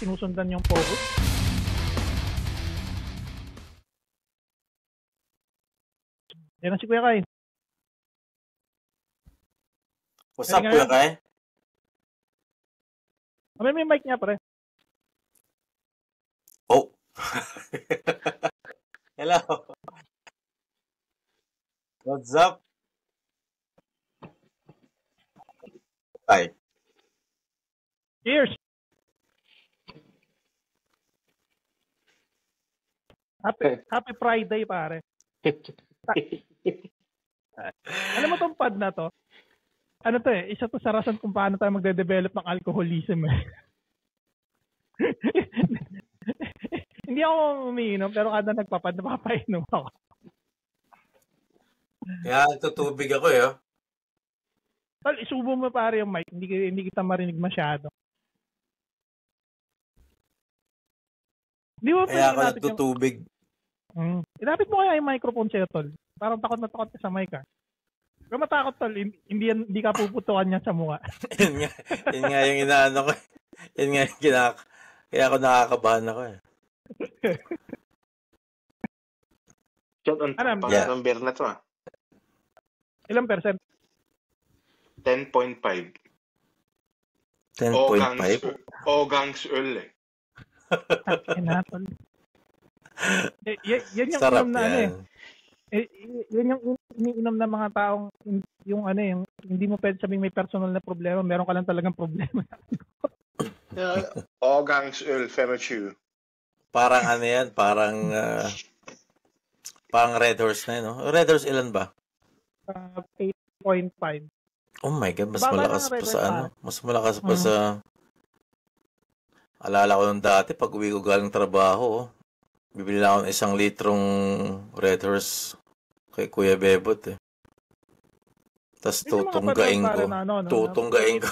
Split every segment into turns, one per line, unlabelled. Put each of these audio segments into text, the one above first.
sinusundan yung focus. Yan na si Kuya Kai.
What's up, Kuya Kai?
May mic niya, pare.
Oh. Hello. What's up? Hi.
Cheers! Happy Friday, pare. Alam mo tong pad na to? Ano to eh, isa to sa rason kung paano tayo magde-develop ng alcoholism eh. Hindi ako umiinom, pero kada nagpapad, napapainom ako.
Kaya tutubig ako eh.
Tol, isubo mo pare yung mic, hindi kita marinig masyado. Di ba
kaya ako nagtutubig.
Ilapit mo kaya yung microphone sa'yo, tol. Parang takot na takot ka sa mic ah. Pero matakot tol, hindi ka puputukan niya sa mukha.
yun nga yung inaano ko. Yun nga yung kaya ako nakakabahan ako eh.
Shot on number na to ah.
Ilang percent?
10.5.
10.5?
Ogangs Earl eh.
Tol. Yan yung
sarap
na
yan.
ano eh. Yan yung iniinom ng mga taong yung ano yung hindi mo pwede sabing may personal na problema, meron ka lang talagang problema.
Ogangs Earl Ferrochew.
Parang ano yan, parang Red Horse na yun, no? Red Horse ilan ba?
8.5.
Oh my God, mas malakas pa sa ano? Mas malakas pa sa... Alala ko nung dati, pag uwi ko galing trabaho, bibili na ako ng 1 litrong Red Horse kay Kuya Bebot eh. Tapos tutunggain ko. Tutunggain ko.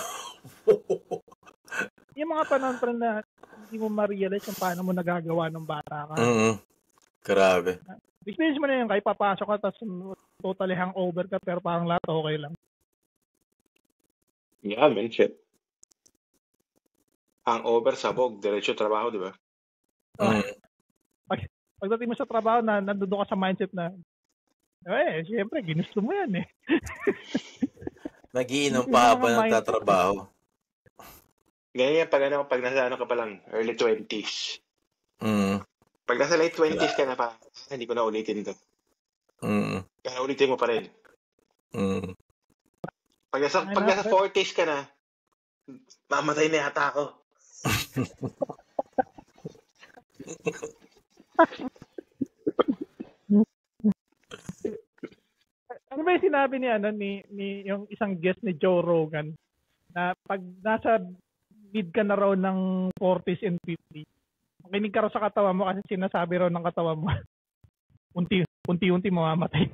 Yung mga panahon pa rin na hindi mo ma-realize kung paano mo nagagawa ng bata ka.
Grabe.
Experience mo na yun, kahit papasok ka, tapos totally hangover ka, pero parang lahat okay lang.
Yeah, man, shit. Hangover, sabog, diretso trabaho, di ba?
Pagdating mo sa trabaho, nandoon ka sa mindset na, siyempre, ginusto mo yan eh.
Nagiinom pa habang nagtatrabaho.
Ganyan pag nasa ka pa lang, early 20s. Pag nasa late 20s ka na pa, hindi ko na ulitin ito. Kaya ulitin mo pa rin. Pag nasa 40s ka na, mamatay na yata ako.
Ano ba yung sinabi ni yung isang guest ni Joe Rogan na pag nasa mid ka na raw ng 40s and 50s, makinig ka raw sa katawan mo kasi sinasabi raw ng katawan mo unti-unti mamamatay.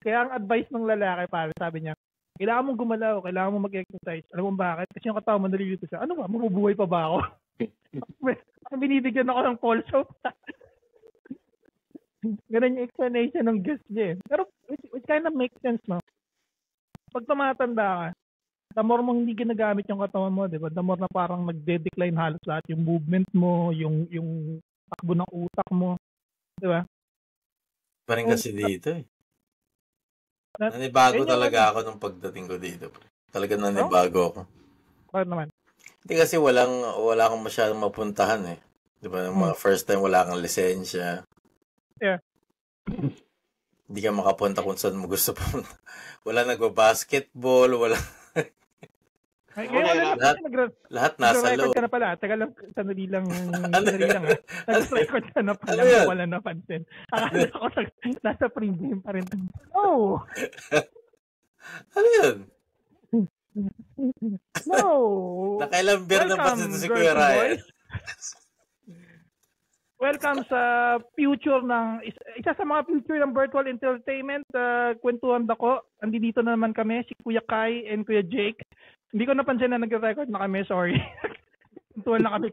Kaya ang advice ng lalaki pare, sabi niya, kailangan mong gumalaw, kailangan mong mag-exercise. Alam mo bakit? Kasi yung katawan mo nalilito siya. Ano ba? Mabubuhay pa ba ako? Binibigyan ako ng pulso. Ganun yung explanation ng guest niya eh. Pero it kind of makes sense, no? Pag tumatanda ka, the more mong hindi ginagamit yung katawan mo, di ba? The more na parang nagde-decline halos lahat. Yung movement mo, yung takbo ng utak mo. Di ba?
Pa rin kasi dito eh. Nanibago talaga ako nung pagdating ko dito. Talaga nanibago ako.
Bakit naman?
Hindi kasi wala kang masyadong mapuntahan eh. Di ba? Yung mga first time wala kang lisensya.
Yeah.
Hindi ka makapunta kung saan mo gusto pumunta. Wala nagba-basketball, wala... lahat nasa loob.
Nag-record ka na pala. Taga lang, sandali lang. Nag-record ka na pala. Wala napansin. Akala ko nasa pre-game pa rin. Oh!
Ano yun?
No!
Nakailang beer na pa si Kuya Ryan.
Welcome sa future ng isa sa mga future ng virtual entertainment. Kwentuhan ako. Andito na naman kami, si Kuya Kai and Kuya Jake. Hindi ko napansin na nag-record na kami, sorry. Kwentuhan na kami.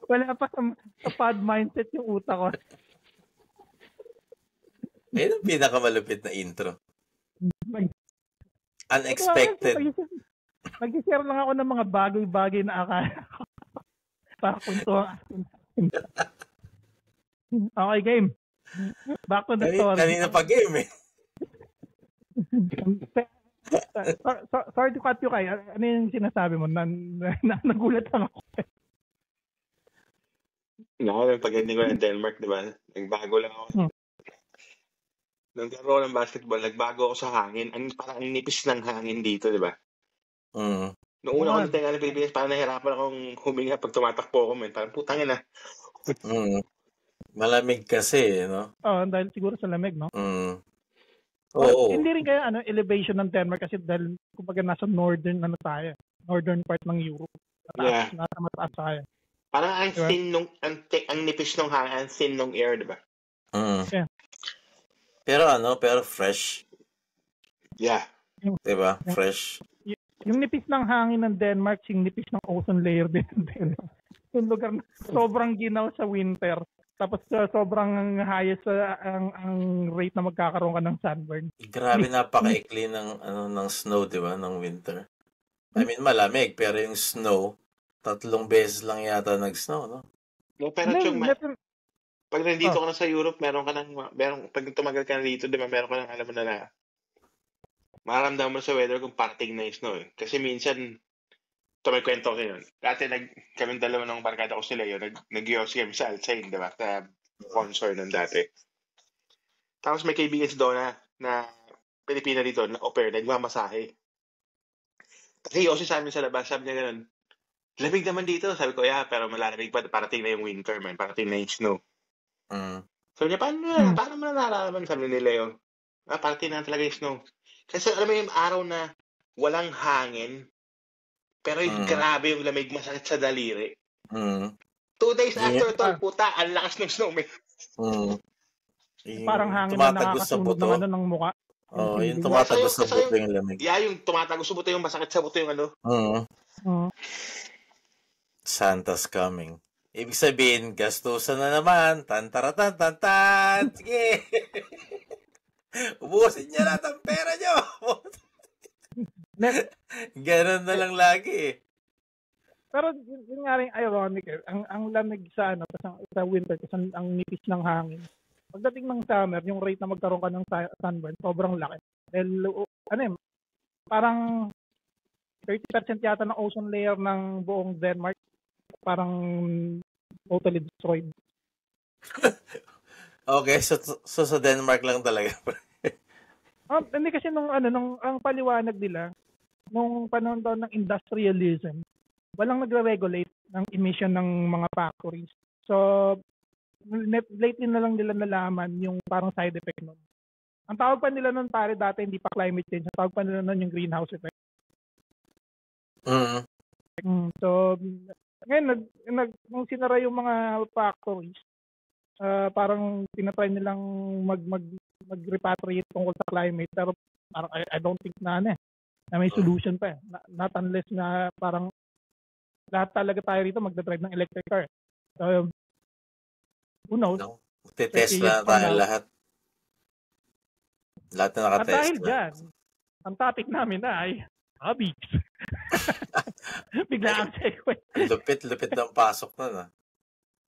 Wala pa sa pod mindset yung utak ko.
Ayun ang pinakamalupit na intro. Unexpected.
Nag-share lang ako ng mga bagay-bagay na akala ko. Para kwentuhan. Okay, game. Back to the story.
Kanina pa game eh.
Sorry to cut you, Kai. Ano yung sinasabi mo? Nagulat lang ako.
Pag-ending ko ng Denmark, di ba? Nagbago lang ako. Nung laro ng basketball, nagbago ako sa hangin. Parang ang nipis ng hangin dito, di ba? Noong una ko natinga ng Pilipinas, parang nahirapan akong huminga pag tumatakbo ako, man. Parang putangin na.
Malamig kasi, no?
Dahil siguro sa lamig, no?
Oo.
Hindi rin kaya elevation ng Denmark kasi dahil kumbaga nasa northern part ng Europe. Nasa mataas tayo.
Parang ang thin nung ang nipis ng hangin, ang thin nung air, di ba?
Yeah.
Pero fresh.
Yeah.
Diba? Fresh.
Yung nipis ng hangin ng Denmark, yung nipis ng ozone layer din ng Denmark. Yung lugar na sobrang ginaw sa winter. Tapos sobrang highest ang rate na magkakaroon ka ng sunburn.
Grabe, napaka-ikli ng snow, di ba? Ng winter. I mean, malamig, pero yung snow, 3 beses lang yata nag-snow, no?
No, pero pag nandito ka na sa Europe, pag tumagal ka na dito, di ba, meron ka nang alam mo na maramdaman mo sa weather kung parating na yung snow eh. Kasi minsan, ito may kwento ko yun. Dati kaming dalawa ng barkada ko sila yun, nag-yossi kami sa Alsain, di ba? Sa concert nun dati. Tapos may kaibigan si Donna na Pilipina dito, na au pair, nagmamasahe. Kasi yossi sa amin sa labas, sabi niya ganun, lamig naman dito. Sabi ko, pero malalamig pa, parating na yung winter, man. Parating na yung snow. Sabi niya, paano mo na nalalaman? Sabi ni Leo, parating na talaga yung snow. Kasi alam mo yung araw na walang hangin, pero grabe yung lamig, masakit sa daliri. 2 days after to, puta, ang lakas ng snow, man.
Parang hangin na nakakasunog ng mukha.
Yung tumatagos sa buto yung lamig.
Yeah, yung tumatagos sa buto yung masakit sa buto yung
Santa's coming. Ibig sabihin, gastusan na naman. Tan-taratan-tan-tan. Sige. Ubusin niya lahat ang pera niyo. Ganon na lang lagi eh.
Pero yun nga rin ironic eh. Ang lamig sa winter kasi ang nipis ng hangin. Pagdating ng summer, yung rate na magkaroon ka ng sunburn, sobrang laki. Dahil, parang 30% yata ng ozone layer ng buong Denmark parang totally destroyed.
Okay, so sa Denmark lang talaga.
Hindi kasi ang paliwanag nila nung panahon daw ng industrialism, walang nagre-regulate ng emission ng mga factories. So lately na lang nila nalaman yung parang side effect nun. Ang tawag pa nila nun pare dati hindi pa climate change, ang tawag pa nila nun yung greenhouse effect. So ngayon nung sinara yung mga factories, parang tinatry nilang mag-repatriate tungkol sa climate, pero parang I don't think na may solution pa eh. Not unless na parang lahat talaga tayo rito magdadrive ng electric car. So, who knows?
No. Tesla tayo lahat. Lahat na naka-Tesla.
At dahil dyan, ang topic namin ay hobbies. Bigla ang segue.
Lupit ng pasok na.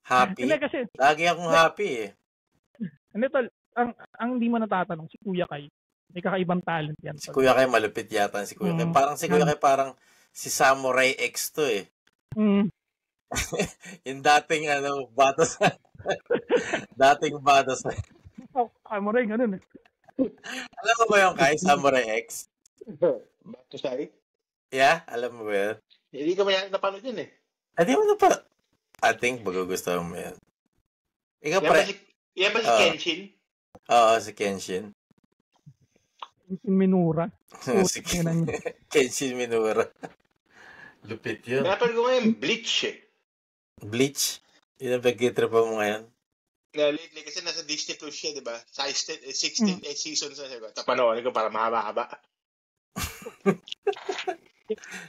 Happy?
Kasi,
lagi akong happy eh.
Ang hindi mo natatanong, si Kuya Kai, may kakaibang talent yan.
Si Kuya Kai malupit yata. Si Kuya Kai parang si Samurai X to eh. Yung dating batas. Dating batas.
Samurai, ganun eh.
Alam mo ba yung Kai, Samurai X?
Batusay?
Yeah, alam mo ba yun?
Hindi ka mayan napanood yun eh.
Hindi mo napanood. I think magugustuhan mo yan. Ikaw
Yan ba si Kenshin?
Oo, si Kenshin.
Kenshin Minura.
Si Kenshin Minura. Lupit yun.
Napanood ko ngayon, Bleach eh.
Bleach? Yun ang pag-trip mo ngayon?
Lately, kasi nasa Disney Plus siya, di ba? 16 seasons na siya. Tapanoorin ko para mahaba-haba.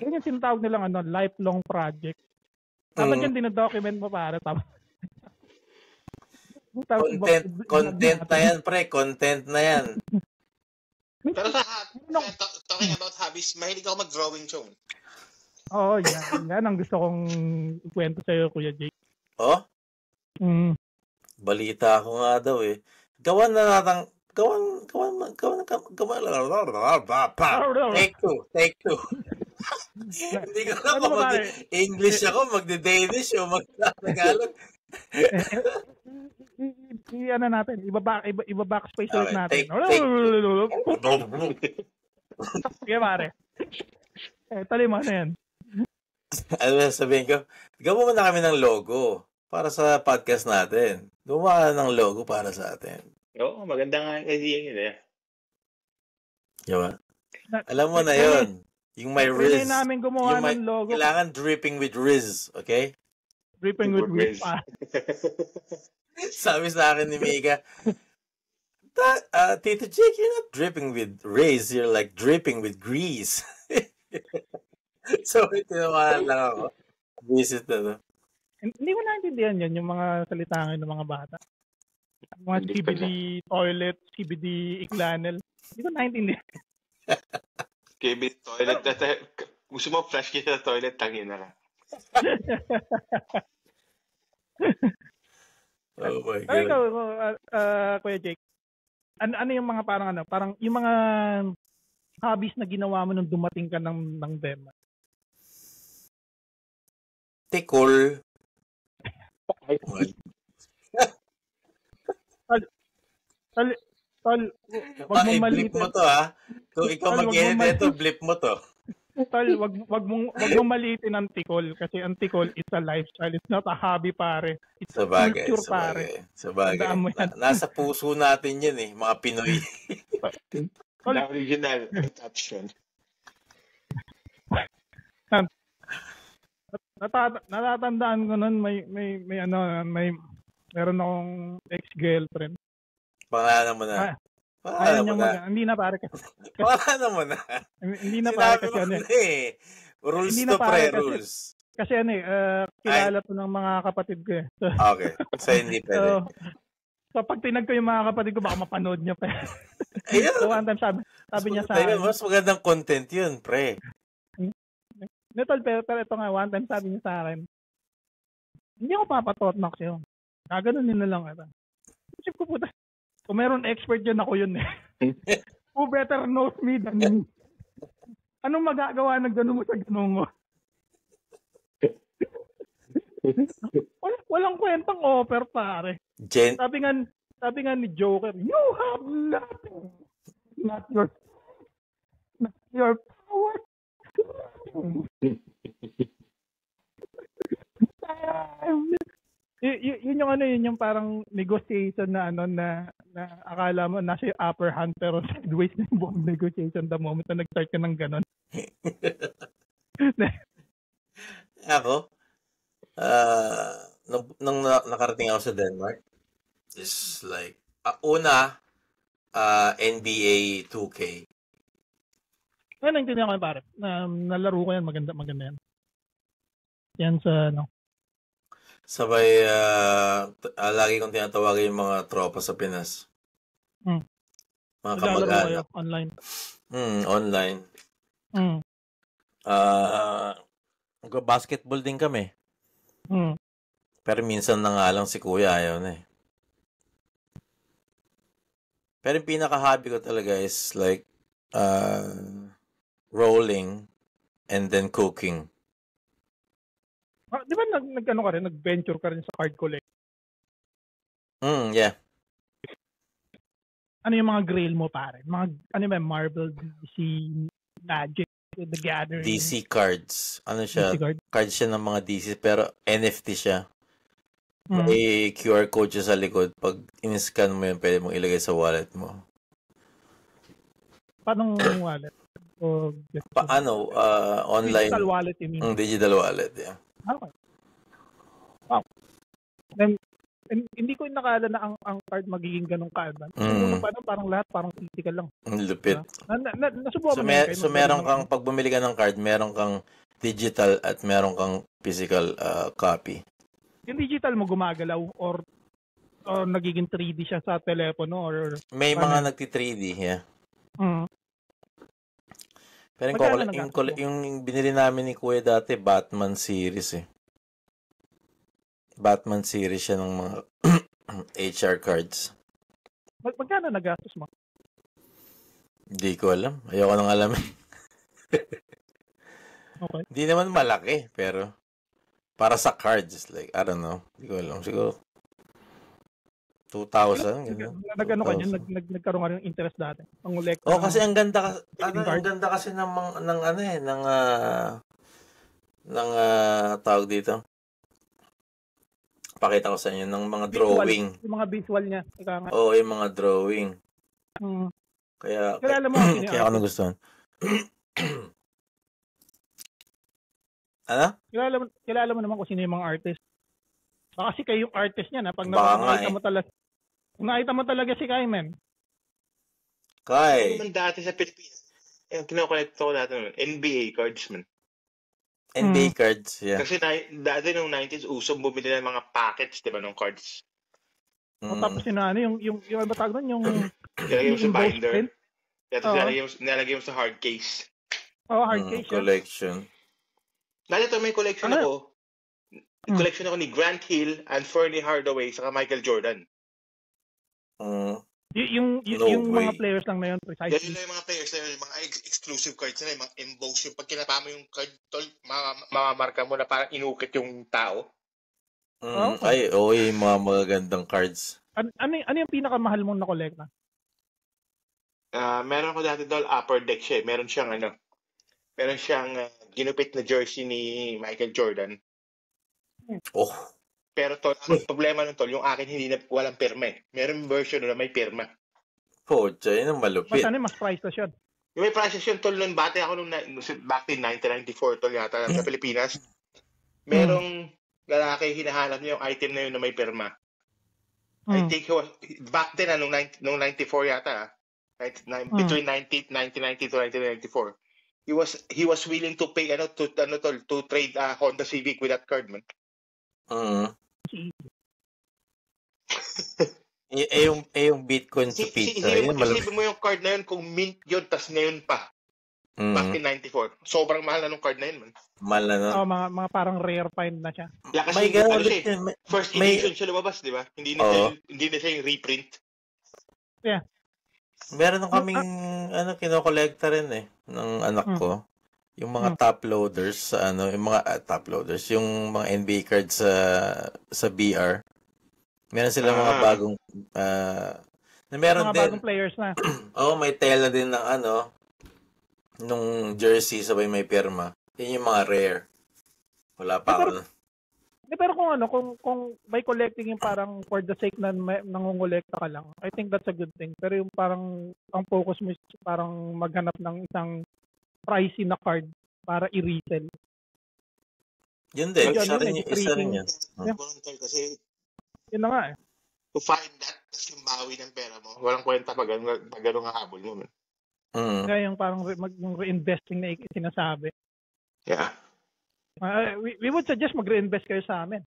Yun yung sinatawag nilang lifelong project. Dapat yan dinadocument mo para tama.
Content na yan, pre. Content na yan.
Pero talking about hobbies, mahilig ako mag-drawing, Chong.
Oo, yan ang gusto kong ikwento sa'yo, Kuya Jake.
Oh? Balita ko nga daw eh. Gawan. Take two. Hindi ko alam kung mag-English ako, magde-Danish o mag-Tagalog.
Ano natin, iba-backspace ulit natin. Sige, pare. Tali mo na yan.
Ano sabihin ko? Gawa mo na kami ng logo para sa podcast natin. Gumawa ng logo para sa atin.
Oo, maganda nga idea yun eh.
Diba? Alam mo na yun. Yung may Riz.
Namin gumawa ng logo.
Kailangan dripping with Riz, okay?
Dripping with Riz.
Sabi sa akin ni Mika, Tito Jake, you're not dripping with Riz. You're like dripping with grease. So, tinawanan lang ako. Visit na to.
Hindi ko naintindihan yan, yung mga salita ng mga bata. Mga CBD toilet, CBD iklanel. Hindi ko naintindihan.
CBD toilet. Gusto mo flash kita sa toilet, tangin na lang.
Oh my God.
Ay, ikaw, Kuya Jake, ano yung mga parang yung mga hobbies na ginawa mo nung dumating ka ng Denmark?
Tikol.
Tol, wag mong malitin.
Blip mo to ha. Kung ikaw mag-edit ito, blip mo to.
Tol, wag mong malitin ang tikol kasi ang tikol is a lifestyle. It's not a hobby, pare. It's a culture, pare.
Sabagay. Nasa puso natin yan eh, mga Pinoy.
The original attachment.
Natatandaan ko nun meron akong ex-girlfriend.
Pangalan mo na.
Hindi na pare kasi.
Pangalan mo na.
Hindi na pare kasi ano
eh. Rules to pre-rules.
Kasi kilala to ng mga kapatid ko eh.
Okay. So hindi pwede.
So pag tinag ko yung mga kapatid ko, baka mapanood niya pa. So one time sabi niya sa akin.
Mas magandang content yun, pre.
Netol, pero ito nga, one time sabi niya sa akin, hindi ako papatot-knock sa'yo. Gaganunin na lang ito. Isip ko puta, kung meron expert dyan, ako yun eh. Who better knows me than me? Anong magagawa ng gano'n mo sa gano'n mo? Walang kwentang offer, pare. Sabi nga ni Joker, you have nothing. Not your power. Yun yung parang negotiation na akala mo nasa yung upper hand pero sideways na yung buong negotiation the moment na nag-start ka ng ganon.
Ako? Nung nakarating ako sa Denmark is like NBA 2K.
Ngayon, naintindihan ko yan, pare. Nalaro ko yan. Maganda yan. Yan sa,
Sabay, lagi kong tinatawagin yung mga tropa sa Pinas. Mga kamag-anak.
Online.
Online. Basketball din kami. Pero minsan na nga lang si Kuya ayaw na eh. Pero yung pinaka-hobby ko talaga is like, rolling and then cooking.
Di ba nag-venture ka rin sa card collect?
Yeah.
Ano yung mga grail mo, pare? Marvel, DC, Magic, The Gathering?
DC cards. Ano siya? DC card siya ng mga DC pero NFT siya. May QR code siya sa likod. Pag in-scan mo yun, pwede mong ilagay sa wallet mo.
Paano wallet?
Online.
Digital wallet, you mean?
Digital wallet, yeah.
Okay. Wow. Then, hindi ko nakala na ang card magiging ganun kaagad. Parang lahat, parang physical lang.
Lupit.
Nasubukan
so meron kang, pag bumili ka ng card, meron kang digital at meron kang physical copy.
Yung digital mo gumagalaw or nagiging 3D siya sa telepono or...
May mga nagti-3D, yeah. Pero yung binili namin ni Kuya dati, Batman series eh. Batman series siya ng mga HR cards.
Magkano nagastos mo?
Hindi ko alam. Ayoko nang alamin.
Okay.
Hindi naman malaki, pero para sa cards, like, I don't know. Hindi ko alam. Siguro 2,000.
Nag-ano ka dyan? Nagkaroon ka ng interest dati?
Kasi ang ganda kasi ng tawag dito. Pakita ko sa inyo ng mga drawing.
Yung mga visual niya.
Yung mga drawing. Kaya ako nagustuhan. Ano?
Kilala mo naman kung sino yung mga artist. Kasi kayo yung artist niya na pag nakita mo talaga si Kai, man.
Kai.
Naman dati sa Pilipinas. Kinokolekta ko dati NBA cards, man.
NBA cards, yeah.
Kasi dati nung 90s, usong bumili ng mga packets, di ba, ng cards.
Tapos yung iba tawag doon, yung
nilagay mo sa binder. Tapos nilagay mo sa hard case.
Hard case.
Collection.
Dati ito, may collection ako. Collection ako ni Grant Hill and Fernie Hardaway saka Michael Jordan.
Yung mga players lang na yun, precisely.
Yun yung mga players na yun, yung mga exclusive cards na yun, mga emboss yung pag kinapa mo yung card, mamamarka mo na parang inukit yung tao.
Yung mga magagandang cards.
Ano yung pinakamahal mong nakolekta?
Meron ko dati upper deck siya. Meron siyang ginupit na jersey ni Michael Jordan. Pero ang problema nun yung akin walang pirma eh. Meron version na may pirma.
Yun ang malupit.
Mas priceless yun.
Yung may priceless yun, nung bate ako back in 1994 yata sa Pilipinas. Merong lalaki hinahanap niya yung item na yun na may pirma. I think back then nung 94 yata, between 1990 to 1994. He was willing to pay to trade Honda Civic with that card, man.
Yung Bitcoin sa pizza.
Isipin mo yung card na yun kung mint yun, tas ngayon pa. Back in 94. Sobrang mahal na nung card na yun, man.
Mahal na nun.
Mga parang rare find na siya.
Yeah, kasi first edition siya lumabas, di ba? Hindi na siya yung reprint.
Yeah.
Meron nung kaming kinokolekta rin ng anak ko. Yung mga top loaders yung mga top loaders, yung mga NBA cards sa BR. Meron sila mga bagong meron
mga
din
bagong players na.
may tela din ng nung jersey sabay may pirma. Yun yung mga rare. Wala pa ako.
Pero kung by collecting yung parang for the sake na nangongolekta ka lang, I think that's a good thing. Pero yung parang ang focus mo is parang maghanap ng isang pricey na card para i-resell.
Yun din. Isa rin yan.
Kasi
yun na nga eh.
To find that, tas yung bawi ng pera mo. Walang kwenta pag gano'ng habol mo.
Kaya yung parang yung reinvesting na sinasabi.
Yeah.
We would suggest mag-reinvest kayo sa amin.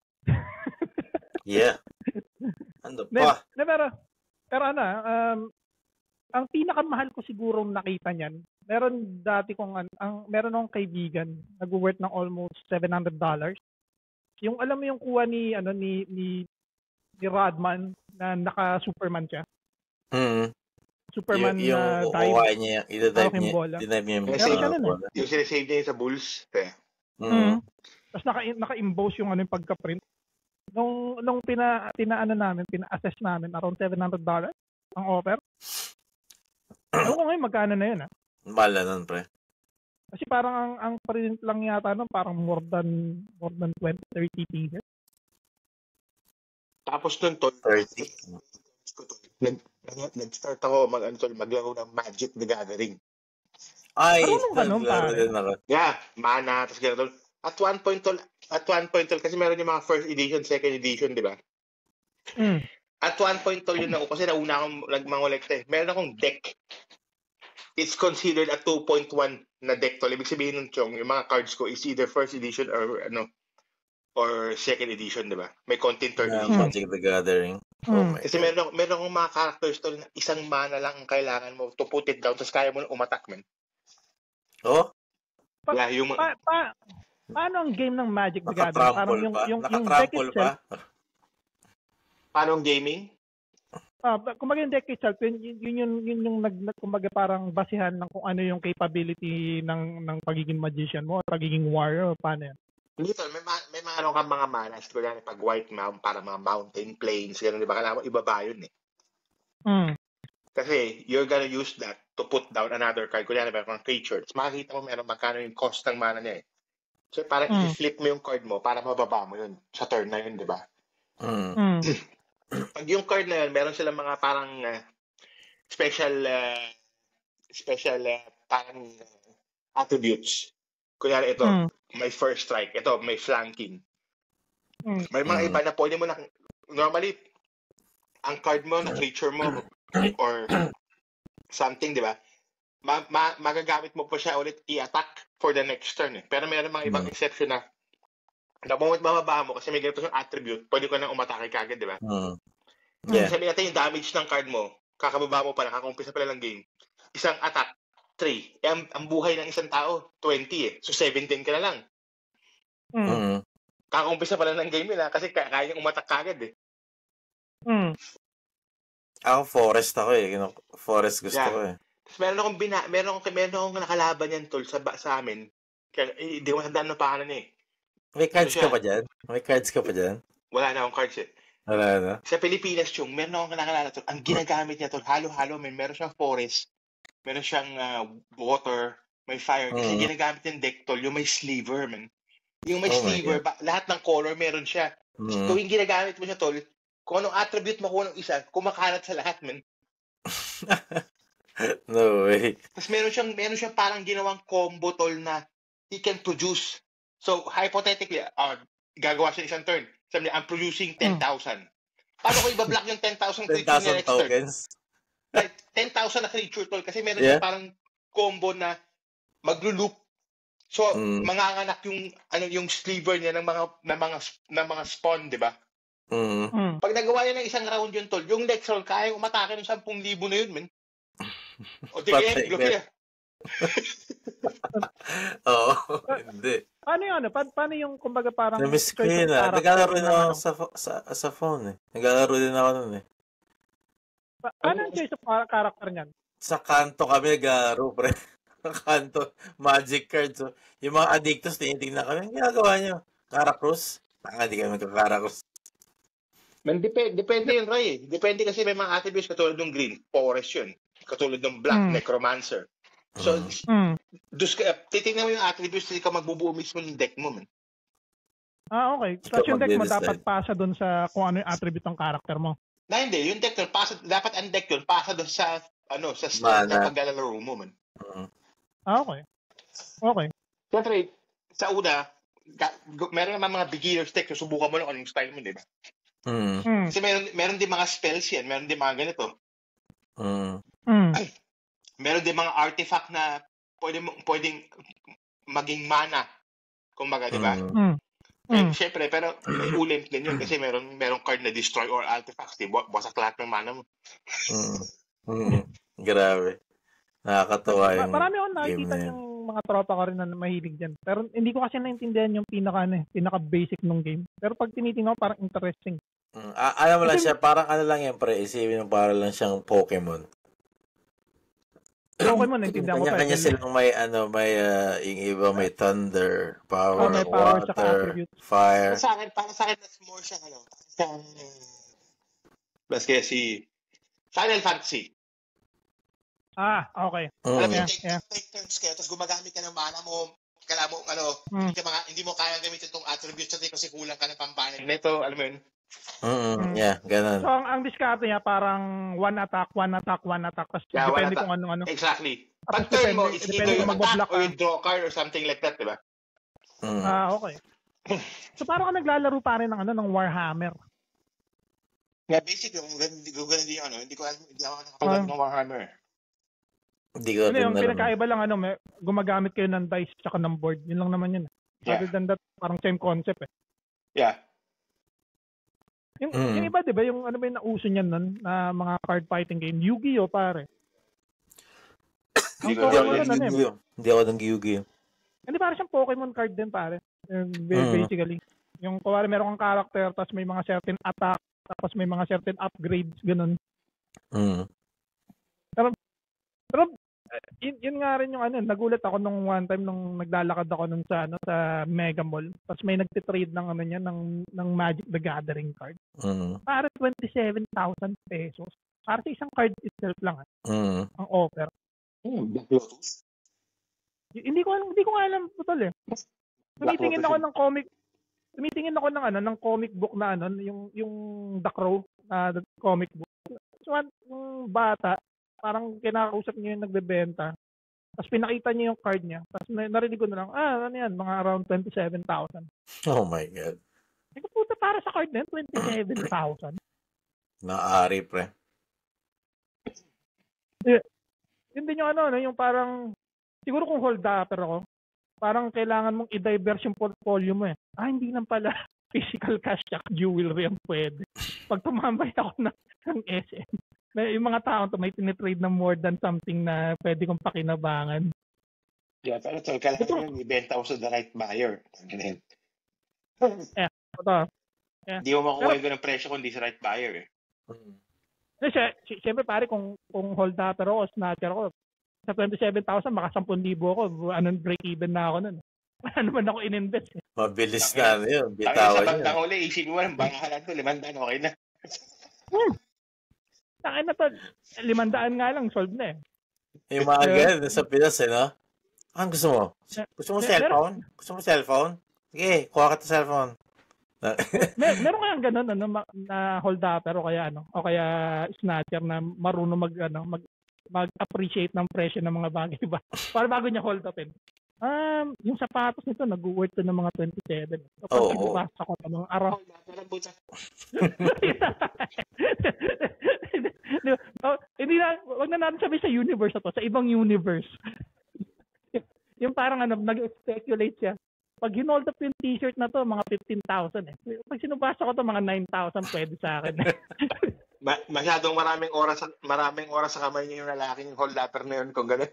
Yeah. Ano pa?
Pero ang pinakamahal ko siguro nakita niyan, meron akong kaibigan, nag-worth ng almost $700. Yung alam mo yung kuha ni Rodman na naka-Superman siya. Superman na
dive. Dive niya
yung sinesave niya sa Bulls.
Tapos naka-emboss yung pagka-print. Nung pina-assess namin, around $700 ang offer. Ewan ko ngayon, magkano na yun,
Mahal na nun, pre.
Kasi parang ang print lang yata nun, parang more than 20-30 pieces.
Tapos nun,
30.
Nag-start ako maglaro ng Magic the Gathering.
Ay,
yeah, mana, tapos gano'n. At one point, kasi meron yung mga first edition, second edition, di ba? At one point, yun ako, kasi nauna akong nagmangolekta Meron akong deck. It's considered a 2.1 na deck tol. Ibig sabihin nun, Chong, yung mga cards ko is either first edition or second edition, di ba? May content third edition.
Magic the Gathering.
Kasi meron akong mga characters tol na isang mana lang ang kailangan mo to put it down, tapos kaya mo na umattack, man.
Oh?
Paano ang game ng Magic the Gathering?
Nakatrample
Parang
pa?
yung deck
Nakatrample
itself.
pa?
Paano ang gaming?
Kumbaga yung deck itself, yun yung kumbaga parang basihan ng kung ano yung capability ng pagiging magician mo, pagiging warrior, paano yan?
Hindi tol, may mga ano kang mga manas, kunyari pag white mount, para mga mountain plains, gano'n, di ba? Kailangan mo ibaba yun eh. Kasi you're gonna use that to put down another card. Kunyari ba kung creature, makikita mo meron magkano yung cost ng mana niya eh. So parang i-flip mo yung card mo para mababa mo yun sa turn na yun, di ba? Pag yung card na yun, meron silang mga parang special parang attributes. Kunyari ito, may first strike. Ito, may flanking. May mga iba na pwede mo na, normally, ang card mo, na creature mo, or something, di ba? Magagamit mo pa siya ulit i-attack for the next turn. Eh. Pero meron mga ibang exception na the moment mababa mo, kasi may ganito siyang attribute, pwede ko nang umatake kagad, di ba?
Yeah.
Sabi natin yung damage ng card mo, kakababa mo pa lang, kakakumpisa pa lang ng game. Isang attack, 3. Ang buhay ng isang tao, 20 eh. So 17 ka na lang. Kakakumpisa pa lang ng game nila kasi kaya niyang umatak kagad eh.
Ako forest ako eh. Forest gusto ko eh.
Tapos meron akong nakalaban yan tol sa amin. Kaya hindi ko matandaan ng pangalan eh.
May cards ka pa dyan? May cards ka pa dyan?
Wala na akong cards eh.
Wala na?
Sa Pilipinas yung meron akong nakalala tol. Ang ginagamit niya tol, halo-halo, meron siyang forest, meron siyang water, may fire. Kasi ginagamit yung deck tol, yung may sliver man. Yung may sliver, lahat ng color meron siya. So tuwing ginagamit mo siya tol, kung anong attribute mo ng isa, kumakalat sa lahat, man.
No way.
Tapos meron siyang parang ginawang combo, tol, na he can produce. So, hypothetically, gagawa siya isang turn. Sabi niya, I'm producing 10,000. Paano ko ibablock yung 10,000 creature niya next turn? Like, 10,000 na creature, tol, kasi meron siyang parang combo na maglo-loop. So, manganganak yung sliver niya ng mga spawn, di ba? Pag nagawa niya ng isang round yun, tol, yung next round, kaya umatake ng 10,000 na yun, man. O, di kaya, block
Oo, hindi.
Paano yun? Paano yung, kumbaga, parang...
Na-miss ko yun, Naglalaro din ako sa phone, eh. Naglalaro din ako nun, eh.
Paano yung choice of character niyan?
Sa kanto kami naglalaro, pre. Kanto, magic cards. So, yung mga addictos, tinitingnan kami, ginagawa nyo. Karakros? Hindi kami magkakarakros.
Man, depende yun, Ray. Depende kasi may mga attributes katulad ng green, forest yun. Katulad ng black, necromancer. So, titignan mo yung attributes, hindi ka magbubuo mismo ng deck mo, man.
Okay. So, yung deck mo dapat pasa doon sa kung ano yung attribute ng character mo.
Hindi. Yung deck yun, dapat ang deck yun, pasa doon sa slot na paglalaro mo, man.
Okay.
Siyempre, sa una, meron naman mga beginner's deck, susubukan mo lang anong style mo, di ba? Kasi meron din mga spells yan, meron din mga ganito. Meron din mga artifact na pwedeng maging mana, kumbaga, di ba? Siyempre, pero may ulim din yun kasi meron card na destroy or artifacts, di ba? Basak lahat ng mana mo.
Grabe. Nakakatawa yung
marami akong nakikita yung mga tropa ko rin na mahilig dyan. Pero hindi ko kasi naintindihan yung pinaka-basic ng game. Pero pag tinitingnan ko, parang interesting.
Alam mo lang siya, parang lang yan, pre. Isipin mo, parang lang siyang Pokemon.
Pokemon, naintindihan ko pa.
Kanya silang may, yung iba may thunder, power,
may
power water, fire.
Para sa akin, that's more siya, Baske si Final Fantasy.
Okay.
Alam mo, take turns kayo, tapos gumagamit ka ng mana mo, kailangan mo, hindi mo kaya gamitin itong attributes natin kasi kulang ka ng pambanag. Neto, alam mo yun?
Yeah, ganun.
So, ang diskarte niya parang one attack, tapos depende kung ano.
Exactly. Pag turn mo, it's either yung attack or yung draw card or something like that, diba?
Okay. So, parang ka naglalaro pa rin ng Warhammer.
Yeah, basically, hindi ko nakapagod ng Warhammer.
Yung pinakaiba lang, gumagamit kayo ng dice tsaka ng board. Yun lang naman yun. Other than that, parang same concept eh.
Yeah.
Yung iba, di ba? Yung ba yung nauso niyan nun na mga card fighting game? Yu-Gi-Oh, pare.
Hindi ako ng Yu-Gi-Oh.
Hindi, parang siyang Pokemon card din, pare. Basically. Yung kuwari meron kang character, tapos may mga certain attack, tapos may mga certain upgrades, ganun. Pero yun nga rin yung nagulat ako nung one time nung naglalakad ako nun sa Mega Mall. Tapos may nagtitrade ng ng Magic the Gathering card. Para 27,000 pesos. Para sa isang card itself lang ang offer. Hindi ko alam totoo eh. Tumitingin ako ng comic book na yung The Crow na comic book. So yung bata parang kinakausap niya yung nagbebenta. Tapos pinakita niya yung card niya. Tapos narinig ko na lang, ano yan, mga around 27,000.
Oh my God.
Puta, para sa card na yan, 27,000.
Naari, pre.
Yun din yung yung parang, siguro kung hold-upper ako, parang kailangan mong i-diverse yung portfolio mo eh. Hindi lang pala physical cash at jewelry ang pwede. Pag tumambay ako ng SM, yung mga tao to may tinitrade na more than something na pwede kong pakinabangan.
Yeah, pero kailangan yung ibenta ko sa the right buyer. Ganun. Hindi mo makuha yung presyo kung di sa right buyer eh.
Siyempre pare, kung hold-upper ako, snatcher ako, sa 27,000, maka 10,000 ako, break even na ako nun. Wala naman ako in-invest.
Mabilis na yun. Bitawan
sa bandang huli, isipin mo lang, bangalan to, 500, okay na.
Takin na to, 500 nga lang, solve na eh.
Yung mga ganyan sa Pinas no? Ang gusto mo? Gusto mo cellphone? Gusto mo cellphone? Sige, kuha ka to cellphone.
Meron kayang ganun na hold-upper o kaya snatcher na marunong mag-appreciate ng presyo ng mga bagay ba? Para bago niya hold upin. Yung sapatos nito nag-worth to ng mga 27. Kapag nagbasa ko ng mga araw. Hindi na, wag na natin sabihin sa universe na to, sa ibang universe. Yung parang nag-speculate siya. Pag hinold up yung t-shirt na to, mga 15,000 eh. Pag sinubasa ko to, mga 9,000 pwede sa akin.
Masyadong maraming oras sa kamay niya yung lalaking hold-upper na yun kung gano'n.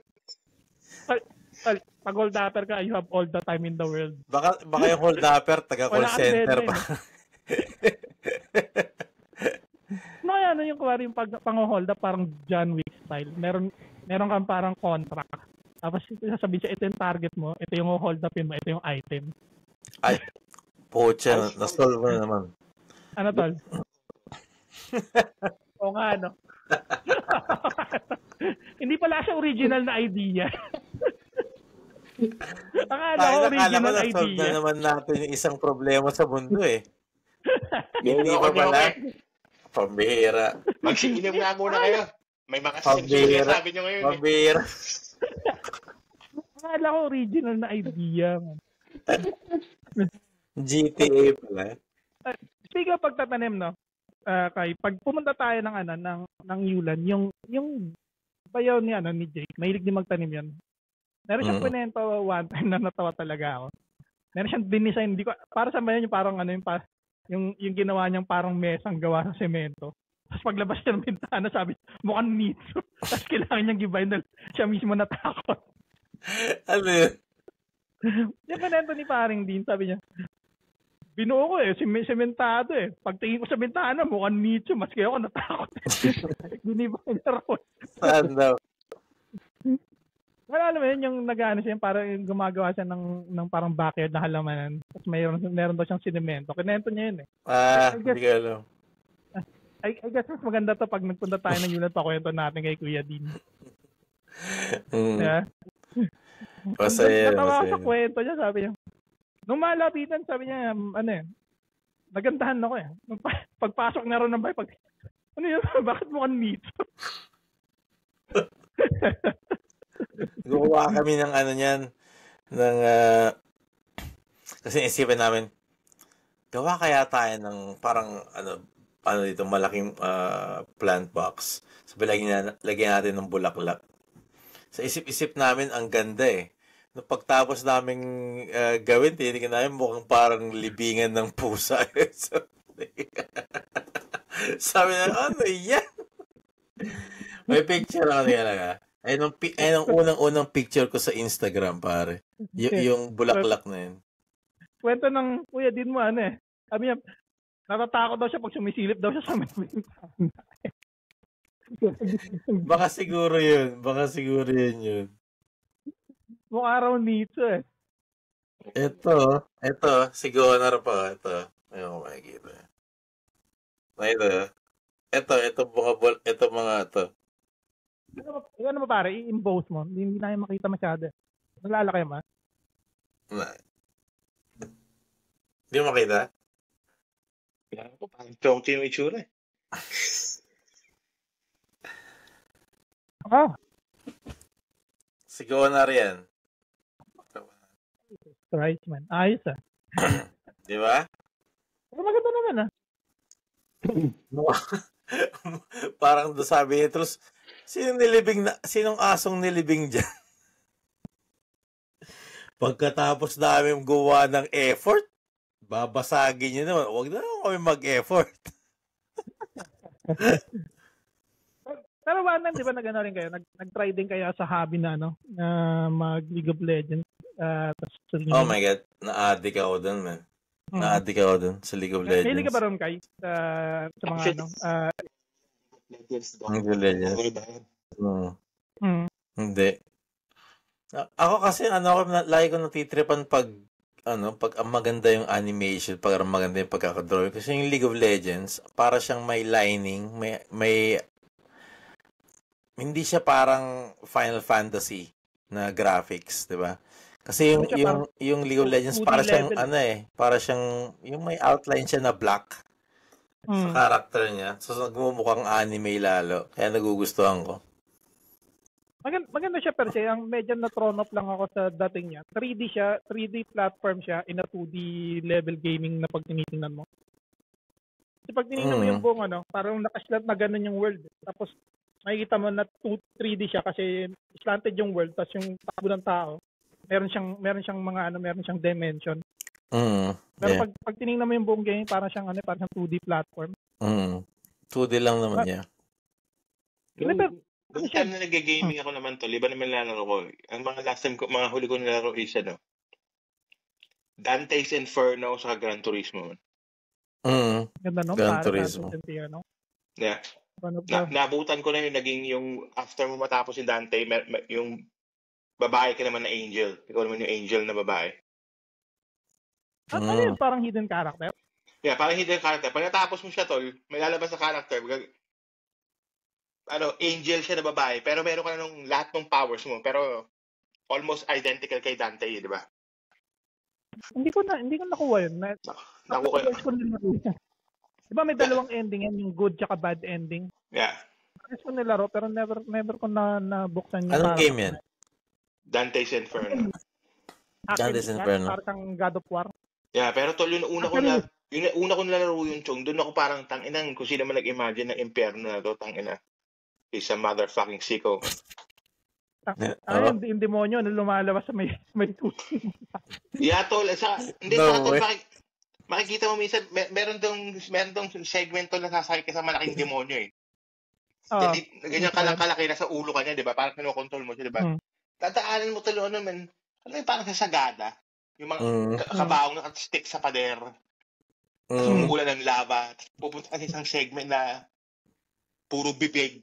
Pag hold-upper ka, you have all the time in the world.
Baka yung hold-upper, taga-call center pa.
Yung kuwari yung pang-hold up, parang John Wick style. Meron kang parang contract. Tapos sasabihin siya, ito yung target mo, ito yung hold upin mo, ito yung item.
Ay, pocha, na-solve mo na naman.
Ano tol? O nga, Hindi pala siya original na idea. Akala ko original idea.
Na-solve na naman natin yung isang problema sa mundo eh. Hindi pa pala. Pambihira.
Magsiinom nga muna kayo. May mga sinasabi sabi nyo ngayon.
Pambihira.
Akala ko original na idea.
GTA pala.
Speaking of pagtatanim, kay pag pumunta tayo ng Yulan, yung bayaw ni Jake, mahilig din magtanim yan. Meron siyang kwento one time na natawa talaga ako. Meron siyang dinisign, para sa bayan yung parang yung ginawa niyang parang mesang gawa sa semento. Tapos paglabas niya ng bintana, sabi, mukhang nitso. Tapos kailangan niyang gibayin na siya mismo natakot.
Ano yun?
Yung kwento ni paring Dean, sabi niya, binuo ko sementado eh. Pagtingin ko sa bintana, mukhang nitso. Mas kaya ako natakot. Ginibayin na raw.
Saan daw?
Wala, alam mo yun, yung nag-ano siya, parang gumagawa siya ng parang backyard na halamanan. Tapos meron daw siyang sinemento. Kinento niya yun eh.
Hindi ko alam.
I guess mas maganda to pag nagpunta tayo ng unit, pakwento natin kay Kuya Dean. Yeah.
Masaya.
Natawa sa kwento niya, sabi niya. Nung malapitan, sabi niya, nagandahan ako eh. Pagpasok na rin ng bahay, ano yun? Bakit mo kan nito?
Gumawa kami ng niyan, kasi isipan namin, gawa kaya tayo ng parang, dito, malaking plant box. Sabi, lagyan natin ng bulaklak. Sa isip-isip namin, ang ganda eh. Nung pagtapos namin gawin, tinitingnan namin mukhang parang libingan ng pusa. Sabi na, ano yan? May picture ako niya lang Ayun ang unang-unang picture ko sa Instagram, pare. Yung bulaklak na yun.
Kwento ng kuya din mo, sabi niya, natatakot daw siya pag sumisilip daw siya sa may
Baka siguro yun.
Mukha raw nito
Ito, sigonar pa. Ito, ayun ko makikita. Ito mga ito.
Ano mo pare, i-impose mo. Hindi na yung makita masyado. Nalalaki mo?
Hindi mo makita?
Kaya ko, parang chonky yung itsura eh.
Sigonar yan.
Right, man. Ayos
Di ba?
Pero maganda naman
Parang sabi niya, terus, sinong asong nilibing dyan? Pagkatapos namin gawa ng effort, babasagin niyo naman. Huwag na kami mag-effort.
Pero di ba nag-ano rin kayo? Nag-try din kayo sa hobby na mag League of Legends.
Oh my God. Na-addict ako dun, man. Na-addict ako dun sa League of Legends.
Hindi ka ba ron, Kai? Sa mga
League of Legends? Hindi. Ako kasi, lagi ko natitripan pag ang maganda yung animation, pag ang maganda yung pagkakadrawing. Kasi yung League of Legends, para siyang may lining, may hindi siya parang Final Fantasy na graphics, di ba? Kasi yung League of Legends para siyang para siyang yung may outline siya na black sa character niya. So nagmumukhang anime lalo. Kaya nagugustuhan ko.
Maganda siya per se. Ang medyo na-thrown off lang ako sa dating niya. 3D siya, 3D platform siya in a 2D level gaming na pag tinitingnan mo. Kasi pag tinignan mo yung buong parang nakaslant na ganun yung world. Tapos makikita mo na 3D siya kasi slanted yung world, tapos yung takbo ng tao, meron siyang dimension. Pero pag tinignan mo yung buong game, parang siyang 2D platform.
2D lang naman niya.
Yung time na nag-gaming ako naman tol, iba naman lalaro ko. Ang mga last time ko, mga huli ko nilaro is Dante's Inferno sa Gran Turismo.
Ganda
Gran Turismo.
Yeah. Nabutan ko na yung after mo matapos yung Dante, yung babae ka naman na angel. Ikaw naman yung angel na babae.
Ano yun? Parang hidden character?
Yeah, parang hidden character. Pag natapos mo siya, tol, may lalabas na character. Angel siya na babae, pero meron ka na nung lahat ng powers mo, pero almost identical kay Dante, di ba?
Hindi ko nakuha yun.
Nakuha yun.
Diba may dalawang ending yan, yung good tsaka bad ending?
Yeah.
Gusto ko nilaro, pero never ko nabuksan yung
anong game yan?
Dante's Inferno.
Dante's Inferno.
Parang God of War.
Yeah, pero tol, yung una ko nalaro yung Chong, doon ako parang tanginang, kung sino man nag-imagine ng impyerno na to, tangina. Is a motherfucking sicko.
Yung demonyo na lumalabas sa may tuti.
Yeah, tol. Makikita mo minsan, meron dong segment tol na sasakay ka sa malaking demonyo eh. Ganyan kalaki na sa ulo ka niya, di ba? Parang kinokontrol mo siya, di ba? Tataanan mo tol, parang sa sagada. Yung mga kabaong nakastick sa pader. Tapos umuulan ng lava. Pupunta ka sa isang segment na puro bibig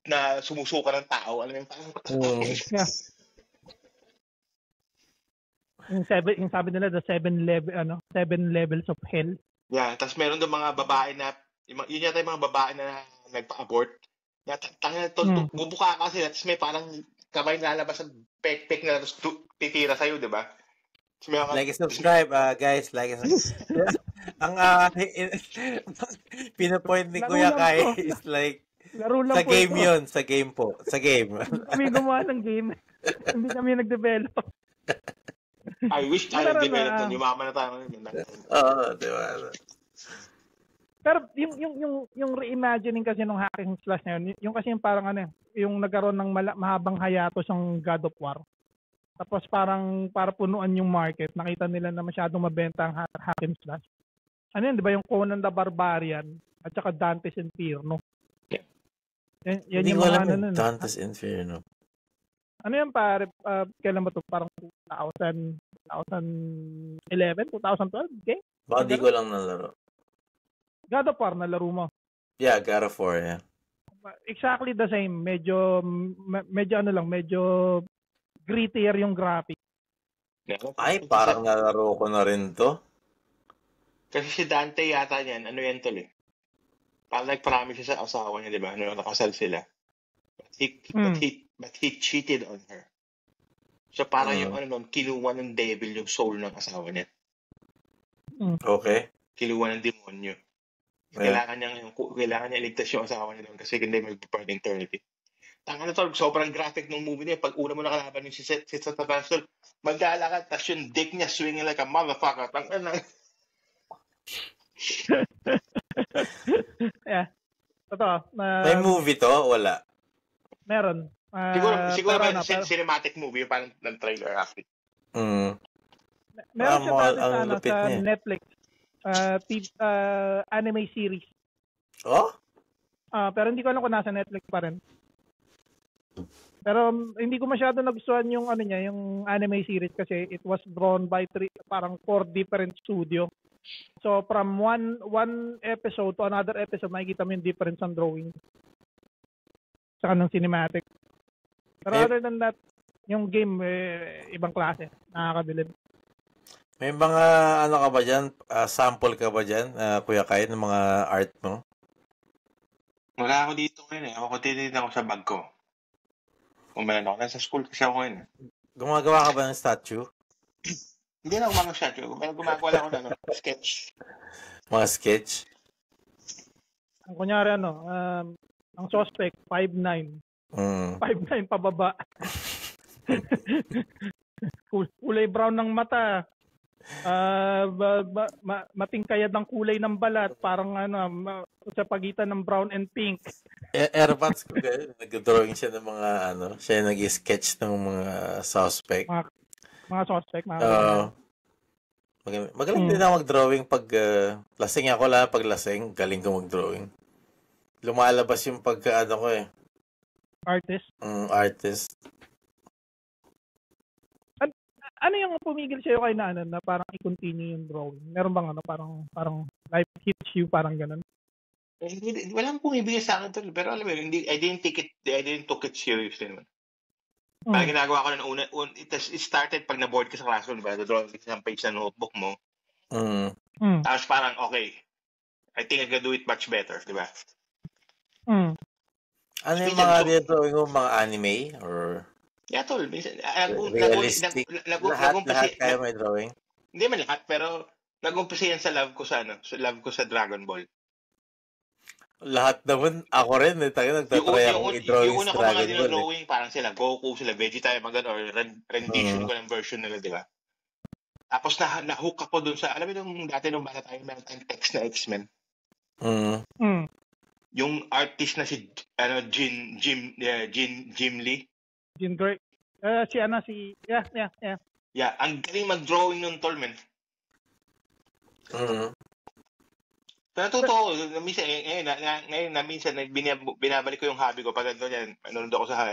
na sumusuka ng tao. Alam mo
yeah. Yung sabi nila the 7 levels of hell.
Yeah, tapos meron doon mga babae na yun yata yung mga babae na nagpa-abort. Bubuka ka kasi tapos may parang kamay na lalabas ng pek-pek na tapos titira sa'yo, di ba?
Like and subscribe, guys. Like and subscribe. Ang pinapoint ni Kuya Kai is like sa game ito. Yun, sa game po. Sa game.
Kami gumawa ng game. Hindi kami nag-develop.
I wish tayo nag-develop na. Yumama na tayo.
Oo, di ba?
Pero yung reimagining kasi ng hacking slash na yun, yung kasi yung parang yung nagkaroon ng mahabang hayatos ang God of War. Tapos parang para punuan yung market, nakita nila na masyadong mabenta ang hacking slash. Di ba yung Conan the Barbarian at saka Dante's Inferno. Yan
Hindi
yung
ko
mga
alam
ano
yung
nun.
Dante's Inferno.
Ano yan pare? Kailan ba ito? Parang 2011, 2012? Okay?
Baka di ko lang nalaro.
God of War, nalaro mo?
Yeah, God of War, yeah.
Exactly the same. Medyo grittier yung graphic.
Ay, parang nalaro ko na rin to.
Kasi si Dante yata niyan, ano yan tol eh. Parang nag-promise siya sa asawa niya, di ba? Ano, nakasal sila. But he cheated on her. So parang yung kinuha ng devil yung soul ng asawa niya.
Okay.
Kinuha ng demonyo. Kailangan niya iligtas yung asawa niya doon kasi hindi mag-burn eternity. Tanga na tol, sobrang graphic ng movie niya. Pag una mo nakalaban yung si Sebastian, maglalakad, tas yung dick niya swinging like a motherfucker. Tanga na.
Yeah. Totoo.
May movie to? Wala.
Meron.
Siguro may cinematic movie parang ng trailer actually.
Meron siya dati sa Netflix. Anime series.
Oh?
Pero hindi ko alam kung nasa Netflix pa rin. Pero hindi ko masyado nagustuhan yung yung anime series kasi it was drawn by 4 different studio. So from one episode to another episode, makikita mo yung difference ng drawing. Saka ng cinematic. Pero other than that, yung game, ibang klase. Nakakabilib.
May mga, ka ba dyan? Sample ka ba dyan, Kuya Kai, ng mga art mo?
Wala ako dito ngayon eh. Ako tinitin ako sa bag ko. Umalan ako. Nasa school kasi ako ngayon.
Gumagawa ka ba ng statue?
Hindi na ako mga statue. Gumagawa lang ako ng sketch.
Mga sketch?
Kunyari ang suspect, 5'9". 5'9" pababa. Kulay brown ng mata. Matingkayad ng kulay ng balat. Parang sa pagitan ng brown and pink.
Airpods ko kayo. Nag-drawing siya ng mga siya yung nag-sketch ng mga suspect.
Mga suspect.
Magaling din ako mag-drawing pag lasing ako lang. Pag lasing, galing ko mag-drawing. Lumalabas yung pagka ko eh.
Artist?
Artist.
Ano yung pumigil sa'yo kay na parang i-continue yung drawing? Meron bang parang life hits you, parang ganun?
Walang pumibigay sa akin tol. Pero alam mo, I didn't took it seriously naman. Parang ginagawa ko na una, it started pag na-board ka sa classroom, diba? Drawing ka sa page na notebook mo. Tapos parang, okay, I think I can do it much better, diba?
Ano yung mga drawing mo? Mga anime? Or
yeah, tol.
realistic? Lahat kaya may drawing?
Hindi man lahat, pero nag-umpisa yan sa love ko sa Dragon Ball.
Lahat naman, ako rin. Nagtatry akong i-drawing
yung una
sa
ko
Dragon
mga
Ball.
drawing, parang sila Goku, sila Vegeta, mga or rendition ko ng version nila, di ba? Tapos na-hook ako dun sa, alam mo nung dati nung bata tayo, meron tayong text na X-Men. Yung artist na si Jim Lee.
Jim Gray.
Yeah, ang galing mag-drawing ng tol, man. Pero totoo, minsan binabalik ko yung hobby ko pag nanonood ako sa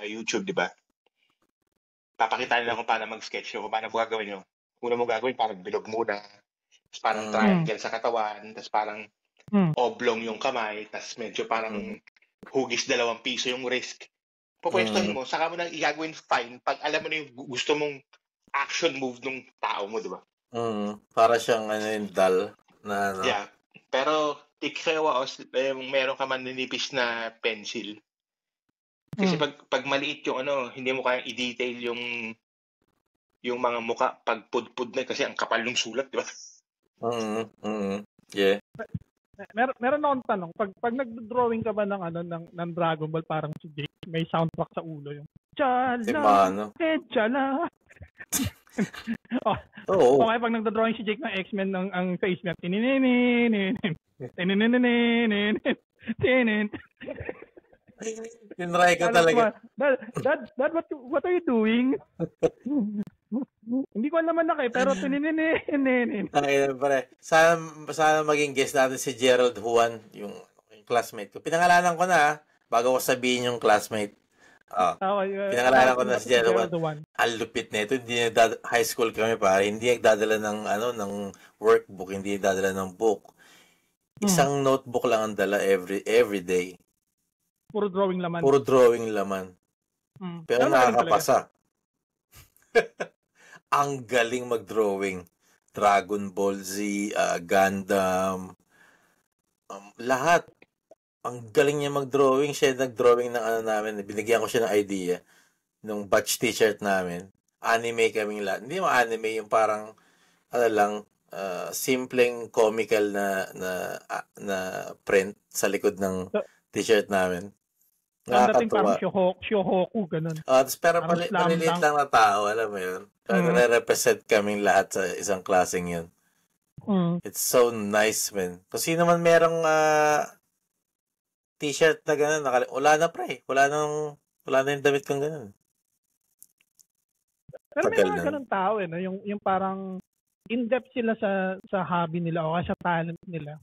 YouTube, di ba? Papakita nila kung paano mag-sketch kung paano gagawin yun. Una mo gagawin, parang bilog muna. Tapos parang triangle sa katawan. Tapos parang oblong yung kamay. Tapos medyo parang hugis 2 piso yung wrist. Pupwestuhin mo, saka mo nang igagawin fine pag alam mo na yung gusto mong action move ng tao mo, di ba?
Para siyang yung dull na
Yeah. Pero meron ka man ninipis na pencil. Kasi pag maliit yung hindi mo kayang i-detail yung mga muka pag pudpud na kasi ang kapal ng sulat, di ba?
Yeah.
Meron akong tanong. Pag nag-drawing ka ba ng Dragon Ball, parang si Jake, may soundtrack sa ulo yung Chala, Chala. Okay, pag nagdo-drawing si Jake ng X-Men ang face niya,
tinry ko talaga.
Dad, what are you doing? Hindi ko alam pero
Sana maging guest natin si Gerald Juan, yung classmate ko. Pinangalanan ko na, bago ko sabihin yung classmate, pinangalanan ko na si Jello. Ang lupit na ito, high school kami pare, hindi nagdadala ng ng workbook, hindi nagdadala ng book. Isang notebook lang ang dala every day.
Puro drawing laman.
Pero nakakapasa. Ang galing mag-drawing. Dragon Ball Z, Gundam, lahat. Ang galing niya mag-drawing. Siya nag-drawing ng namin. Binigyan ko siya ng idea. Nung batch t-shirt namin. Anime kaming lahat. Hindi mo anime, yung parang, simpleng comical na print sa likod ng t-shirt namin.
Dating parang Shohoku, ganun.
Pero maliliit lang na tao, alam mo yun. Nare-represent kaming lahat sa isang klaseng yun. It's so nice, man. Kung sino man merong t-shirt na gano'n, wala na pre. Wala na yung damit kong gano'n.
Pero may mga ganun tao no? Yung parang in-depth sila sa hobby nila o sa talent nila.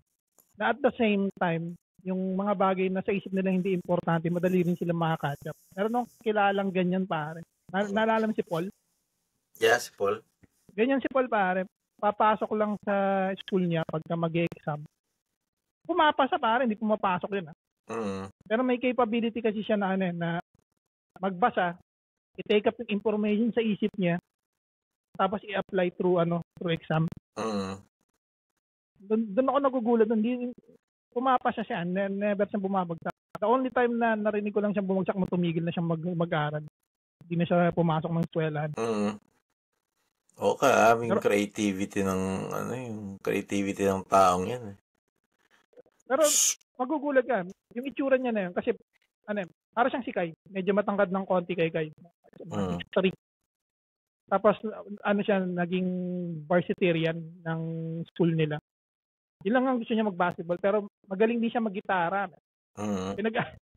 Na at the same time, yung mga bagay na sa isip nila hindi importante, madali rin sila makakatch up. Pero nung kilalang ganyan pare, naalala mo si Paul?
Yeah, si Paul.
Ganyan si Paul pare. Papasok lang sa school niya pagka mag-exam. Pumapasa pare, hindi pumapasok yun. Pero may capability kasi siya na magbasa, i-take up yung information sa isip niya, tapos i-apply through exam. Doon ako nagugulat. Pumapasa siya. Never siyang bumabagsak. The only time na narinig ko lang siyang bumagsak, tumigil na siyang mag-aral. Hindi na siya pumasok ng eskwelahan.
Okay, aming creativity yung creativity ng taong yan.
Pero magugulat ka. Yung itsura niya na yun. Kasi, para siyang si Kai. Medyo matangkad ng konti kay Kai. Tapos, siya, naging varsitarian ng school nila. Yun lang ang gusto niya mag-basketball. Pero magaling din siya mag-gitara.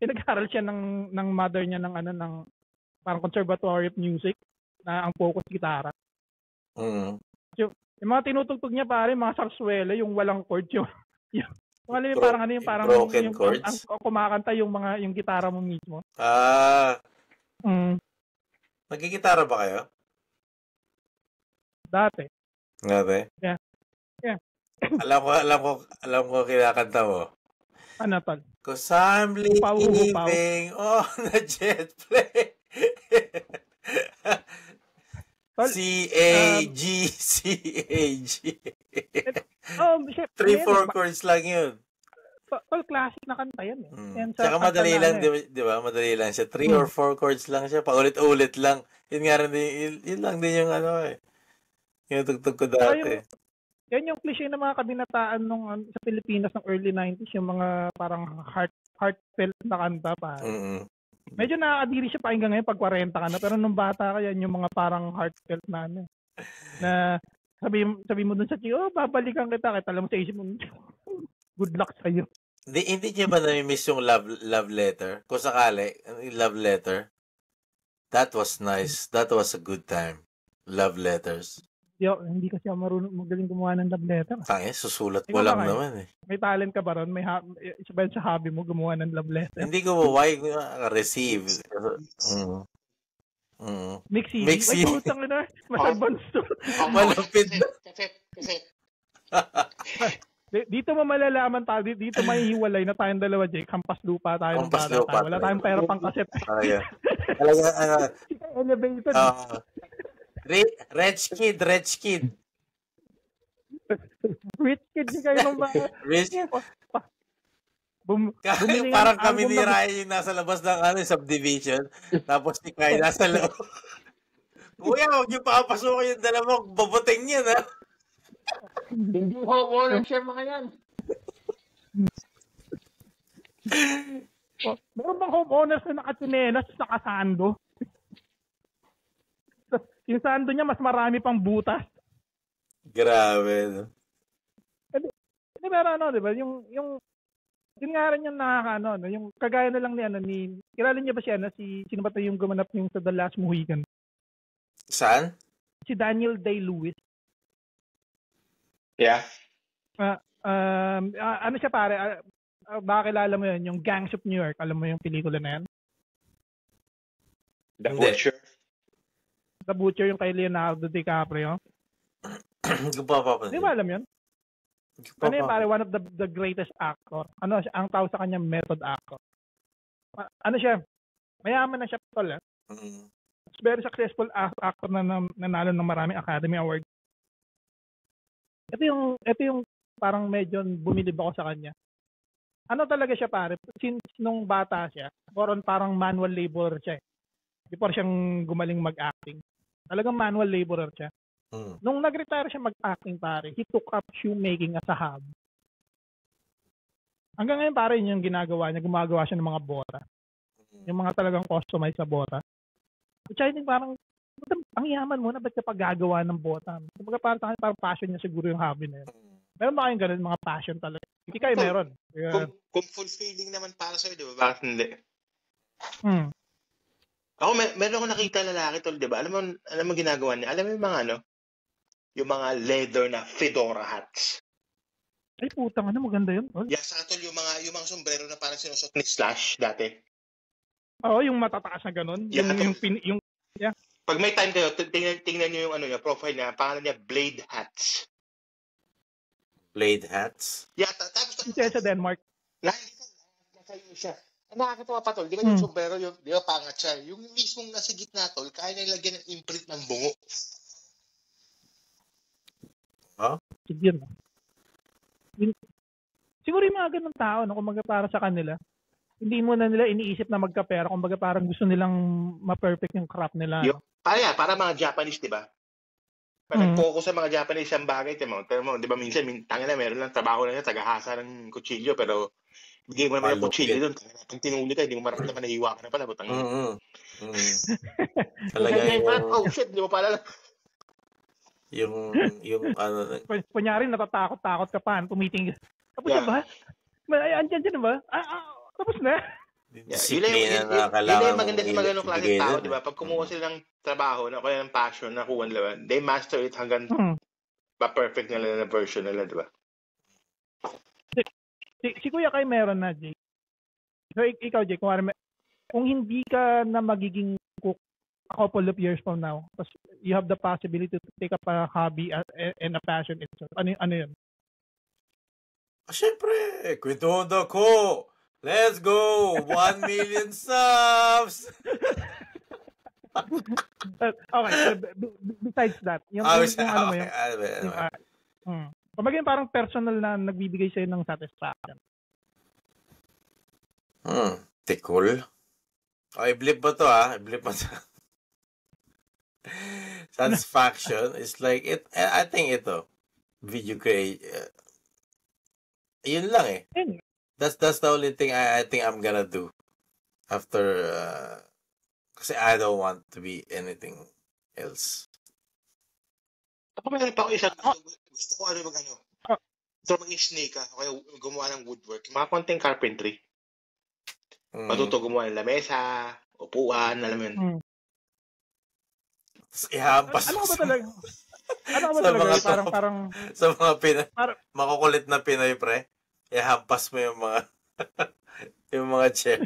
Pinag-aral siya ng mother niya ng parang conservatory of music na ang focus gitara. Yung mga tinutugtog niya pare, mga sarsuela, yung walang chord yung parang
broken chords.
Ang kumakanta yung gitara mo mismo.
Nagigitara ba kayo?
Dati. Yeah.
Alam ko kinakanta mo.
Ano tol?
Cause I'm living on a jet plane. C-A-G. 3-4 chords lang yun.
Tol, classic na kanta yan.
Tsaka madali lang, di ba? Madali lang siya. 3 or 4 chords lang siya. Paulit-ulit lang. Yun nga rin, yun lang din yung yung tugtog ko dati.
Yan yung cliche ng mga kabinataan sa Pilipinas ng early 90s, yung mga parang heartfelt na kanta pa. Medyo nakakadiri siya pakinggan ngayon pag 40 ka na, pero nung bata ka yan, yung mga parang heartfelt na na sabi mo dun sa chiyo, babalikan kita, alam mo sa isip mo, good luck sa'yo.
Hindi niya ba nami-miss yung love letter? Kung sakali, love letter, that was nice. That was a good time. Love letters.
Hindi kasi ako marunong magaling gumawa ng love letter.
Susulat mo lang naman eh.
May talent ka ba ron? Isa ba sa hobby mo gumawa ng love letter?
Hindi ko receive.
Mixi.
Mixi.
Ay, putang ina. Mas advanced to.
Malapit.
Dito mo malalaman tayo. Dito mahihiwalay na tayong dalawa, Jake. Hampas lupa tayo. Wala tayong pera pang kaset.
Talaga.
Elevated.
Rich kid.
Rich kid si kayo nung ba?
Rich kid. Parang kami ni Ryan yung nasa labas ng subdivision. Tapos si Kai nasa loob. Kuya, huwag niyo pakapasukin yung dalawang babuting yan, ha?
Hindi homeowner siya mga yan.
Meron bang homeowners na nakatsinelas sa kasando? Yung sando niya mas marami pang butas.
Grabe, no?
Hindi meron di ba? Yung nga rin yung yung kagaya na lang ni kilala niya ba siya sino ba yung gumanap yung sa The Last Mohican?
Saan?
Si Daniel Day-Lewis.
Yeah.
Siya pare, baka kilala mo yun, yung Gangs of New York. Alam mo yung pelikula na yan?
The Butcher?
The Butcher, yung kay Leonardo DiCaprio.
Hindi ko pa.
Hindi mo alam yun? Ano yun, pare, one of the greatest actor. Ano, ang tawag sa kanya, method actor. Ano siya? Mayaman na siya, tol. Very successful actor na nanalo ng maraming Academy Award. Ito yung parang medyo bumilib ako sa kanya. Ano talaga siya, pare? Since nung bata siya, parang manual laborer siya. Before siyang gumaling mag-acting. Talagang manual laborer siya. Nung nag-retire siya mag-acting, pare, he took up shoemaking as a hobby. Hanggang ngayon, pare, yun yung ginagawa niya. Gumagawa siya ng mga bota. Yung mga talagang customized sa bota. Which I think parang, ang yaman mo na ba't ka paggagawa ng bota? Kumbaga parang passion niya siguro yung hobby na yun. Meron ba kayong ganun, mga passion talaga? Hindi kayo meron.
Kung fulfilling naman para sa'yo, di ba? Bakit hindi? Ako, meron ako nakita lalaki, tol, di ba? Alam mo ginagawa niya? Alam mo yung mga yung mga leather na fedora hats.
Ay, putang, maganda yun.
Yeah, sa tol, yung mga sombrero na parang sinusot ni Slash dati.
Oo, yung matataas na ganun.
Yeah,
yeah.
Pag may time kayo, tingnan nyo yung profile niya, pangalan niya Blade Hats.
Blade Hats?
Yeah, tapos
sa Denmark.
Nasa siya. Nakakatawa pa, tol. Di ba yung sombrero, di ba pangat siya? Yung mismong nasa gitna, tol, kaya na ilagyan ng imprint ng bungo.
Siguro yung mga ganun tao, kumbaga para sa kanila, hindi mo na nila iniisip na magkapera, kumbaga parang gusto nilang ma-perfect yung craft nila.
Para mga Japanese, di ba? Nag-focus sa mga Japanese ang bagay, di ba minsan, meron lang trabaho na niya, tagahasa ng kutsilyo, pero bigay mo naman yung kutsilyo doon, pag tinuli ka, hindi mo maramdaman na hiwa ka na pala, butang.
Talaga
oh shit, di mo pala.
Yung
kunyari natatakot ka pa, tumitingin. Tapos na ba? Andiyan na ba? Tapos na.
Disiplina na kailangan
yung maganda sa mga ganong klaseng tao, di ba? Pag kumuha sila ng trabaho, na kaya ng passion, nakuha nila, they master it hanggang pa-perfect nila na version nila, di ba?
Si Kuya Kai meron na, Jake. So, ikaw, Jake, kung hindi ka na magiging cook a couple of years from now, you have the possibility to take up a hobby and a passion itself. Ano yun?
Siyempre, kwentuhan ako. Let's go! 1 million subs!
Okay, besides that, yung ano mo yun? Kumbaga parang personal na nagbibigay sa'yo ng satisfaction.
Tikol. I-blip ba to I-blip ba to? Satisfaction is like it. I think ito video create. Yun lang That's the only thing I think I'm gonna do after. Kasi I don't want to be anything else.
Ako meron pa ako isang gusto ko gusto maging snake kaya gumawa ng woodwork. Mga konting carpentry. Matuto gumawa ng lamesa, upuan, alam mo yun.
Ihampas.
Ano ba talaga? Parang
sa mga makukulit na Pinoy, pre. Ihampas mo yung mga yung mga chair.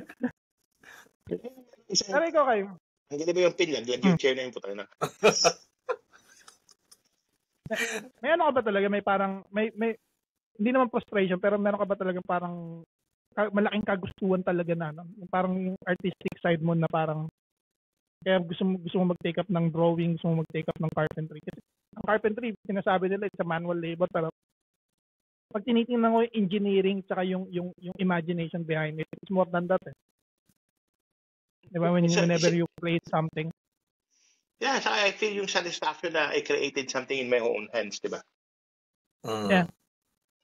Pero ikaw kayo.
Ang ganda ba yung pin yan? Yung chair na yung puta na.
May ano ka ba talaga? May parang, may hindi naman frustration, pero meron ka ba talaga parang malaking kagustuhan talaga na, no? Parang yung artistic side mo na parang kaya gusto mo mag-take up ng drawing, gusto mo mag-take up ng carpentry. Kasi ang carpentry, sinasabi nila, it's a manual labor, pero pag tinitingnan ko yung engineering tsaka yung imagination behind it, it's more than that. Diba? Whenever you create something.
Yeah, so I feel yung satisfaction na I created something in my own hands, diba?
Yeah.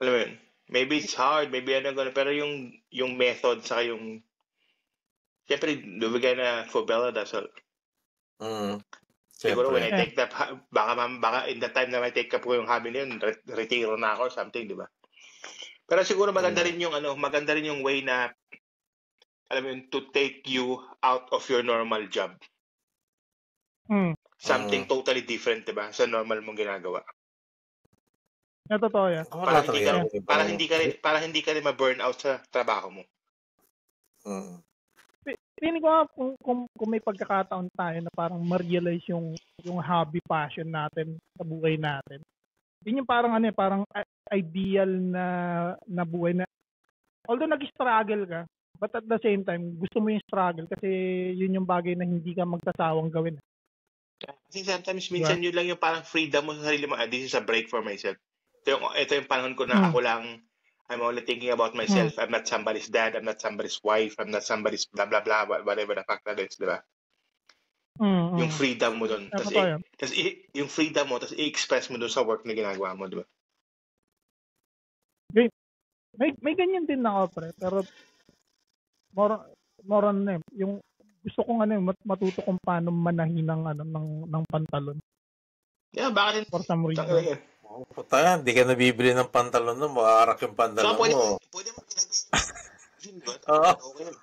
Alam mo yun? Maybe it's hard, maybe pero yung method saka yung siyempre, lumigay na for Bella, that's all. Siguro when I take that, baka in the time na may take up ko yung hobby na yun, retiro na ako or something, di ba? Pero siguro maganda rin yung way na, alam mo yun, to take you out of your normal job. Something totally different, di ba? Sa normal mong ginagawa.
Totoo yan.
Para hindi ka rin ma-burnout sa trabaho mo.
Feeling ko kung may pagkakataon tayo na parang ma-realize yung hobby passion natin sa buhay natin. Yun yung parang parang ideal na buhay na although nag-struggle ka, but at the same time, gusto mo yung struggle kasi yun yung bagay na hindi ka magsasawang gawin.
Kasi sometimes, minsan yun lang yung parang freedom mo sa sarili mo. This is a break for myself. Ito yung panahon ko na ako lang, I'm only thinking about myself. I'm not somebody's dad. I'm not somebody's wife. I'm not somebody's blah, blah, blah, whatever the fact that is, di ba? Yung freedom mo doon. Tapos yung freedom mo, tapos i-express mo doon sa work na ginagawa mo, di ba?
May ganyan din ako, pre. Pero more on yung gusto kong matuto kung paano manahin ng pantalon.
Yeah, bakit?
For some reason.
Puta, hindi ka nabibili ng pantalon mo, maarak yung pantalon mo.
Pwede mo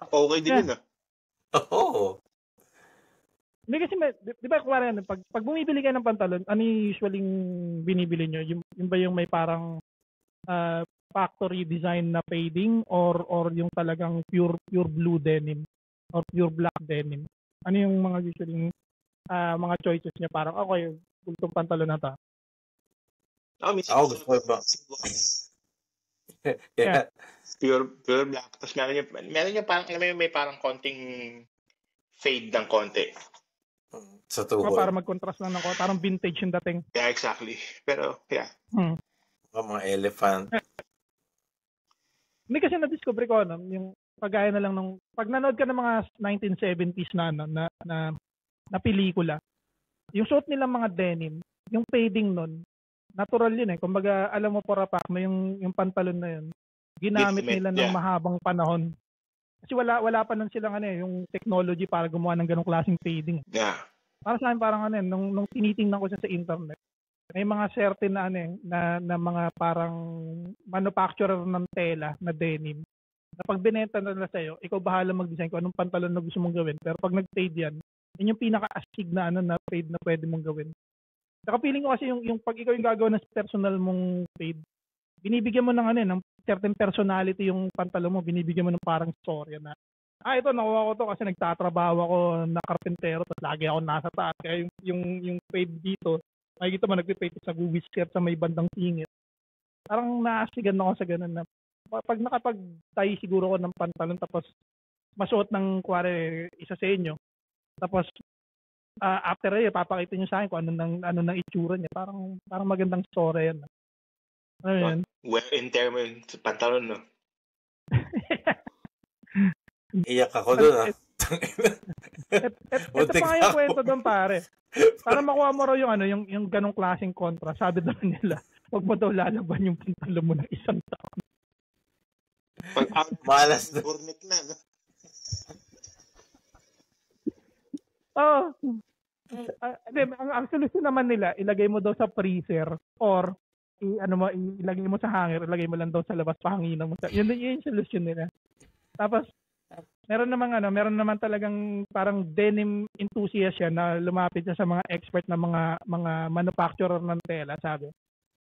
okay din yun.
Oo.
Hindi kasi, di ba, pag bumibili kayo ng pantalon, ano usually binibili nyo? Yung ba yung may parang factory design na fading or yung talagang pure blue denim or pure black denim? Ano yung mga usually mga choices niya? Parang okay, itong pantalon na ta.
Ako gusto ko ba?
Yeah. Pure black. Tapos meron yung parang, may parang konting fade ng konti.
Sa tuhod.
Para mag-contrast lang ako. Parang vintage yung dating.
Yeah, exactly. Pero, yeah.
Mga elephant.
Hindi kasi na-discover ko, yung pagaya na lang nung, pag nanood ka ng mga 1970s na pelikula, yung suot nilang mga denim, yung fading nun, natural yun eh. Kumbaga, alam mo para pak mo yung pantalon na yun. Ginamit nila ng mahabang panahon. Kasi wala pa nun silang yung technology para gumawa ng ganong klaseng fading.
Yeah.
Para sa akin parang nung tinitingnan ko siya sa internet, may mga certain na mga parang manufacturer ng tela na denim. Na pag binenta nila sa'yo, ikaw bahala mag-design kung anong pantalon na gusto mong gawin. Pero pag nag-fade yan, yun yung pinaka-astig na na fade na pwede mong gawin. Saka feeling ko kasi yung pag ikaw yung gagawa ng personal mong fade, binibigyan mo ng certain personality yung pantalon mo, binibigyan mo ng parang storya na, ito nakuha ko to kasi nagtatrabaho ako na karpentero tapos lagi ako nasa taas. Kaya yung fade dito, makikita mo nagpipade sa whisker sa may bandang singit. Parang naasigan ako sa ganun na pag nakapag-tie siguro ko ng pantalon tapos masuot ng kuwari isa sa inyo. Tapos after papakita niyo sa akin kung ano nang itsura niya. Parang magandang story yan. Ano yan?
Well, in term sa pantalon, no?
Iyak ako doon,
Ito pa nga yung kwento doon, pare. Para makuha mo raw yung ganong klaseng kontra. Sabi daw nila, huwag mo daw lalaban yung pantalon mo ng isang taon.
Malas na.
Burnit na, no?
Ang solusyon naman nila, ilagay mo daw sa freezer or ilagay mo sa hanger, ilagay mo lang daw sa labas, pahanginan mo. Yun yung solusyon nila. Tapos, meron naman talagang parang denim enthusiast siya na lumapit siya sa mga expert na mga manufacturer ng tela, sabi.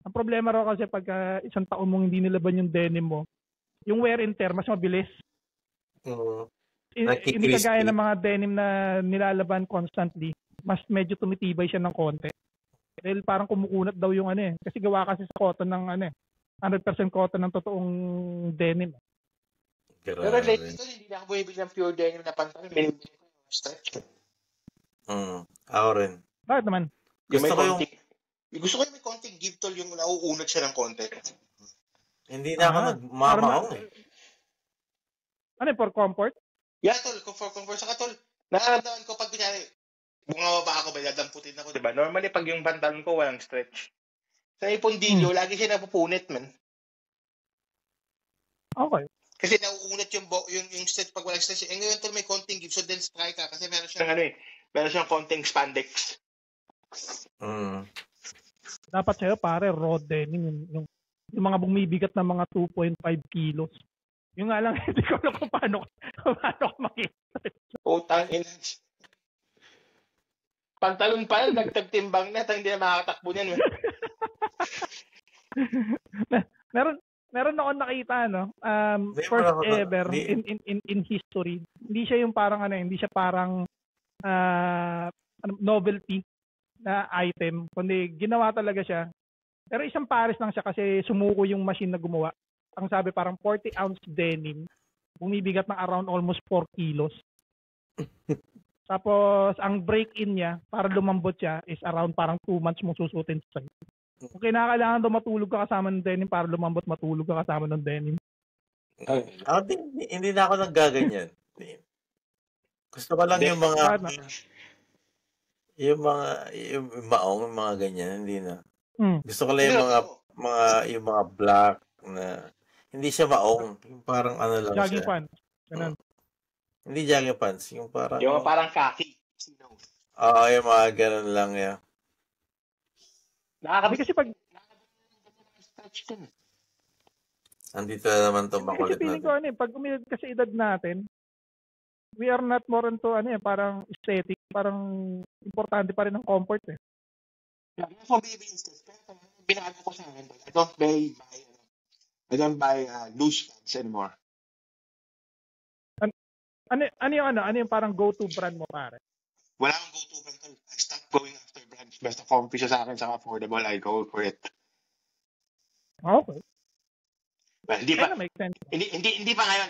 Ang problema raw kasi pag isang taon mong hindi nilaban yung denim mo, yung wear and tear mas mabilis. Hindi kagaya ng mga denim na nilalaban constantly, mas medyo tumitibay siya ng konti. Dahil parang kumukunat daw yung kasi gawa kasi sa cotton ng 100% cotton ng totoong denim.
Pero lately, hindi na ako bumibili ng pure denim na pantalon. Binibili ko yung stretch.
Ako rin.
Bakit naman?
Gusto ko yung may konting give tall yung nauunat siya ng konti.
Hindi na ako nagmamaong
for comfort?
Yeah, tol. For comfort. Saka tol, nararamdaman ko pag kunyari, bumababa ako, may dadamputin ako, diba? Normally, pag yung pantalon ko, walang stretch. Sa ipondilyo, lagi siya napupunit, man.
Okay.
Kasi nauunat yung stretch pag walang stretch. Ngayon tol, may konting give, so then try ka. Kasi meron siyang konting spandex.
Dapat sa'yo, pare, raw denim. Yung mga bumibigat na mga 2.5 kilos. Yung nga lang, hindi ko alam kung paano ko makita.
Utang ina. Pantalon pa yan, nagtagtimbang na, hindi na makakatakbo niyan.
meron ako nakita first ever in history. Hindi siya yung parang hindi siya parang novelty na item, kundi ginawa talaga siya. Pero isang pares lang siya kasi sumuko yung machine na gumawa. Ang sabi parang 40 ounce denim, bumibigat ng around almost 4 kilos. Tapos ang break-in niya para lumambot siya is around parang 2 months mo susutin sa site. Kung kinakailangan daw matulog ka kasama ng denim para lumambot, matulog ka kasama ng denim.
Hindi na ako naggaganyan. Gusto ko lang yung maong, mga ganyan, hindi na. Gusto ko lang yung mga black na hindi siya maong, yung parang lang
jogging
siya.
Pants. Ganun.
Hindi jogging pants, yung parang
khaki.
Oo, yung mga ganun lang yan.
Kasi pag
andito na naman itong makulit
natin. Kasi pag umilad kasi edad natin, we are not more into parang aesthetic, parang importante pa rin ang comfort eh.
For baby instance, binago ko sa akin, I don't buy loose pants anymore.
Ano yung parang go-to brand mo, pare?
Wala akong go-to brand. I stopped going after brands. Basta comfy siya sa akin, saka affordable, I go for it.
Okay.
Well, hindi pa.
Make sense.
Hindi pa ngayon.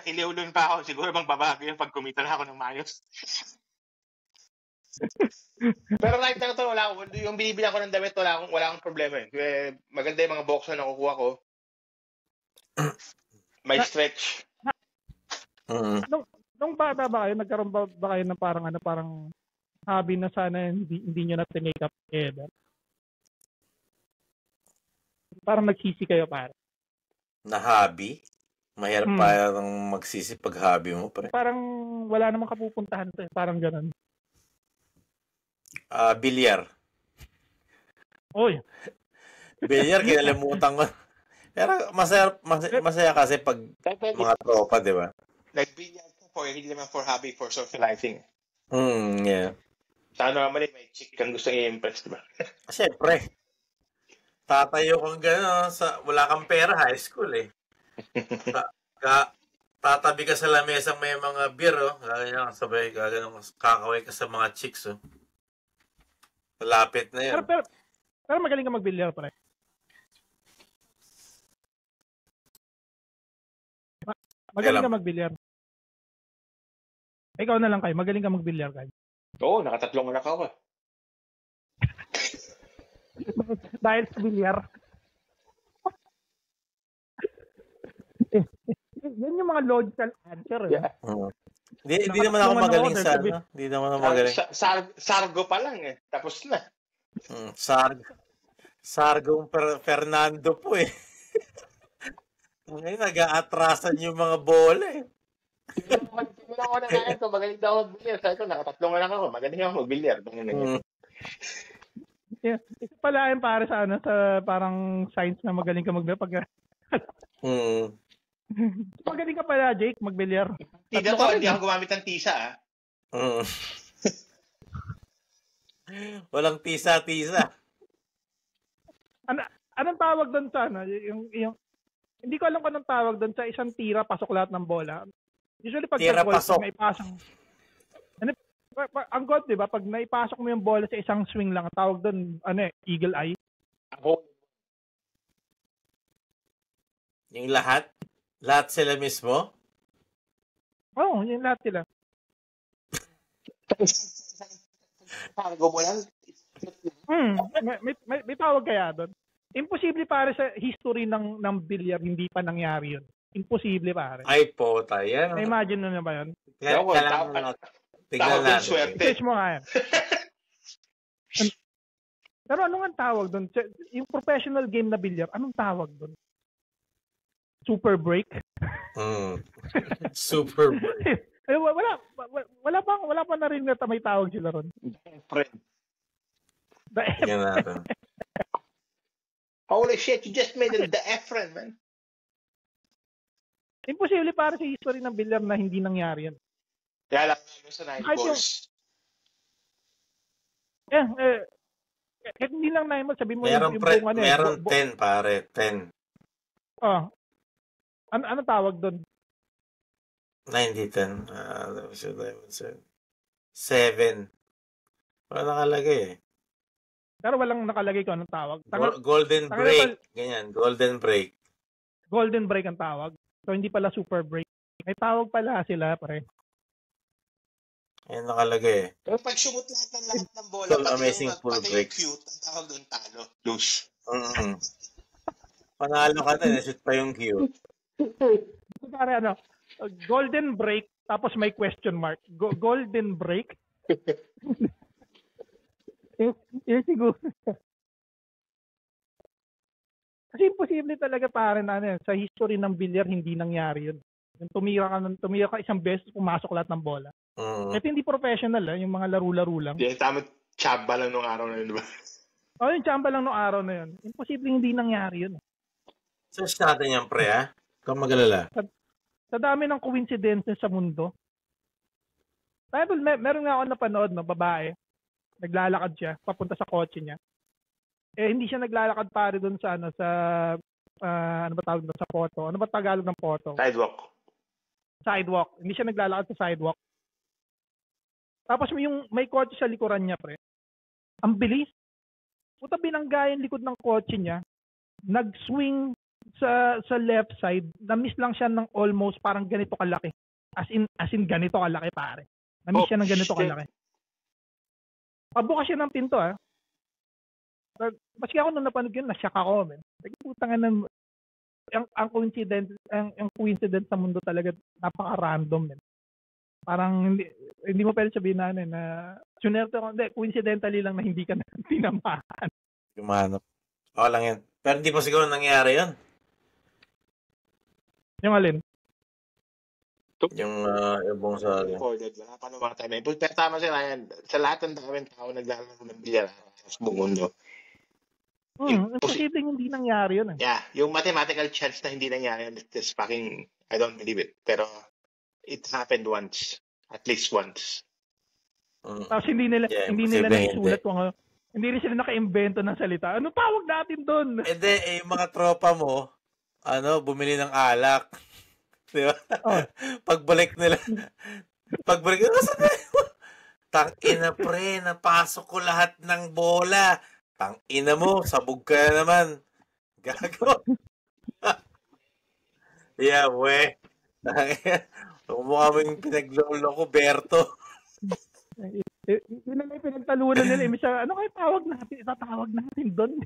Iniulun pa ako. Siguro bang babago yun pag kumita na ako ng mayos. Pero right now to, wala akong, yung binibili ako ng damit, wala akong problema eh. Maganda yung mga box na nakukuha ko. May stretch.
Nung bata ba kayo, nagkaroon ba kayo ng parang hobby na sana hindi nyo na tinake up ever? Parang nagsisi kayo, pare.
Na hobby? Mahirap pa yung magsisi pag hobby mo, pre.
Parang wala namang kapupuntahan to eh. Parang ganun.
Bilyar.
Oy.
Bilyar, kinalimutan ko. Pero masaya kasi pag mga tropa, di ba?
Nag-bilyar ko hindi naman for hobby, for socializing.
Yeah.
Sana naman may chick kang gusto i-impress, di ba?
Siyempre. Tatayo kang gano'n, wala kang pera, high school eh. Tatabi ka sa lamesang may mga beer, gaganyan, sabay, kakaway ka sa mga chicks, Malapit na yun.
Pero magaling ka magbilyar, pare. Magaling ka magbilyar. Ikaw na lang, Kai. Magaling ka magbilyar, Kai.
Oo, nakatatlong anak ako.
Dahil sa bilyar. Yan yung mga logical answer.
Yeah.
Hindi naman ako magaling sa Hindi naman ako magaling.
Sargo pa lang eh. Tapos na.
Sargo Fernando po eh. Ngayon, nag-aatrasan yung mga bola eh.
Tingnan ko na nga ito. Magaling daw ako magbilyar. Sabi ko, nakatatlong lang ako. Magaling ako magbilyar.
Yeah. Ito pala yung para sa sa parang science na magaling ka magbilyar. Magaling ka pala, Jake, magbilyar.
Hindi ako gumamit ng tisa,
Walang tisa-tisa.
Anong tawag doon sa yung hindi ko alam kung anong tawag doon sa isang tira pasok lahat ng bola. Usually pag
tira pasok.
Naipasok. Ang god, 'di ba? Pag naipasok mo yung bola sa isang swing lang, tawag doon eagle eye.
Yung lahat sila mismo?
Oo, yung lahat sila.
Sargo mo lang.
May tawag kaya doon. Imposible pare sa history ng bilyar, hindi pa nangyari yun. Imposible pare.
Ay po, tayo.
Na-imagine na ba yun?
Tignan natin.
Search mo nga yan. Pero ano nga tawag doon? Yung professional game na bilyar, anong tawag doon? Super break?
Super break.
Wala pa na rin na may tawag sila ron. The
Efren.
Holy shit, you just made it the Efren, man.
Imposible para sa history ng bilyar na hindi nangyari yan.
Kaya lang sa 9 balls.
Kahit hindi lang 9 volts, sabi mo
meron meron 10 pare, 10.
Oh. Ano tawag doon?
90-10. 7. Wala nakalagay eh.
Pero walang nakalagay kung anong tawag.
Golden break. Ganyan, golden break.
Golden break ang tawag. So, hindi pala super break. May tawag pala sila, pare.
Ayan nakalagay eh.
Pero pag sumut lahat ng bola,
so, amazing full break.
Cute, ang tawag doon talo. Loose.
Panalo ka na, shoot pa yung cute.
So, pare, golden break, tapos may question mark. Golden break? Yun siguro. Kasi imposible talaga pare na sa history ng bilyar hindi nangyari yun. Yung tumira ka isang beses, pumasok lahat ng bola. Ito hindi professional yung mga laro-laro lang.
Yeah, tama, chamba lang nung araw na yun, diba?
Yung chamba lang nung araw na yun. Imposible hindi nangyari yun.
Search natin yan, pre, ha? Kung magalala.
Sa dami ng coincidences sa mundo. Meron nga ako napanood, babae. Naglalakad siya, papunta sa kotse niya. Hindi siya naglalakad pare doon sa ano ba tawag doon sa photo? Ano ba Tagalog ng photo? Sidewalk. Hindi siya naglalakad sa sidewalk. Tapos may kotse sa likuran niya, pre. Ang bilis. Puta, binangga yung likod ng kotse niya. Nag-swing sa left side. Na-miss lang siya ng almost parang ganito kalaki. As in ganito kalaki, pare. Na-miss siya ng ganito kalaki. Pabukas siya ng pinto, Maski ako nung napanood yun, nasyak ako, man. Putang ng ang coincidence sa mundo talaga napaka-random, man. Parang hindi mo pwede sabihin na sunerte ko, coincidentally lang na hindi ka na tinamahan.
Gumanap. Oo lang yan. Pero hindi pa siguro nangyari yun.
Yung alin?
Yung buong sa...
Recorded. Wala pa naman tayo. Pero tama si Ryan. Sa lahat ng daming tao naglalaro ng bilyar sa buong mundo.
Imposible hindi nangyari yun.
Yeah. Yung mathematical chance na hindi nangyari, this fucking, I don't believe it. Pero it happened once. At least once.
Tapos hindi nila naisulat kung hindi rin sila naka-invento ng salita. Ano tawag natin doon?
Yung mga tropa mo, bumili ng alak. Di ba? Pagbalik nila, saan na? Tangina pre, napasok ko lahat ng bola. Tangina mo, sabog ka na naman. Gago. Yeah, we. Mukha mo yung pinaglolo ko, Berto.
Yun na yung pinagtalunan nila. Ano kayo tawag natin? Itatawag natin doon.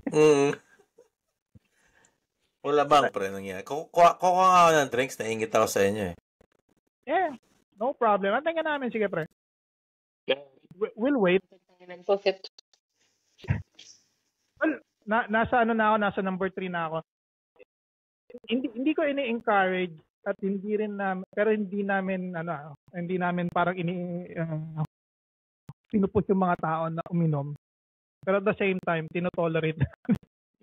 Wala bang pre nangyari? Kuha nga ako ng drinks, naingit ako sa inyo eh.
Yeah, no problem. Antayin ka namin, sige pre. We'll wait. Well, nasa number 3 na ako. Hindi ko ini-encourage at hindi rin hindi namin parang pinupush yung mga tao na uminom. Pero at the same time, tinotolerate.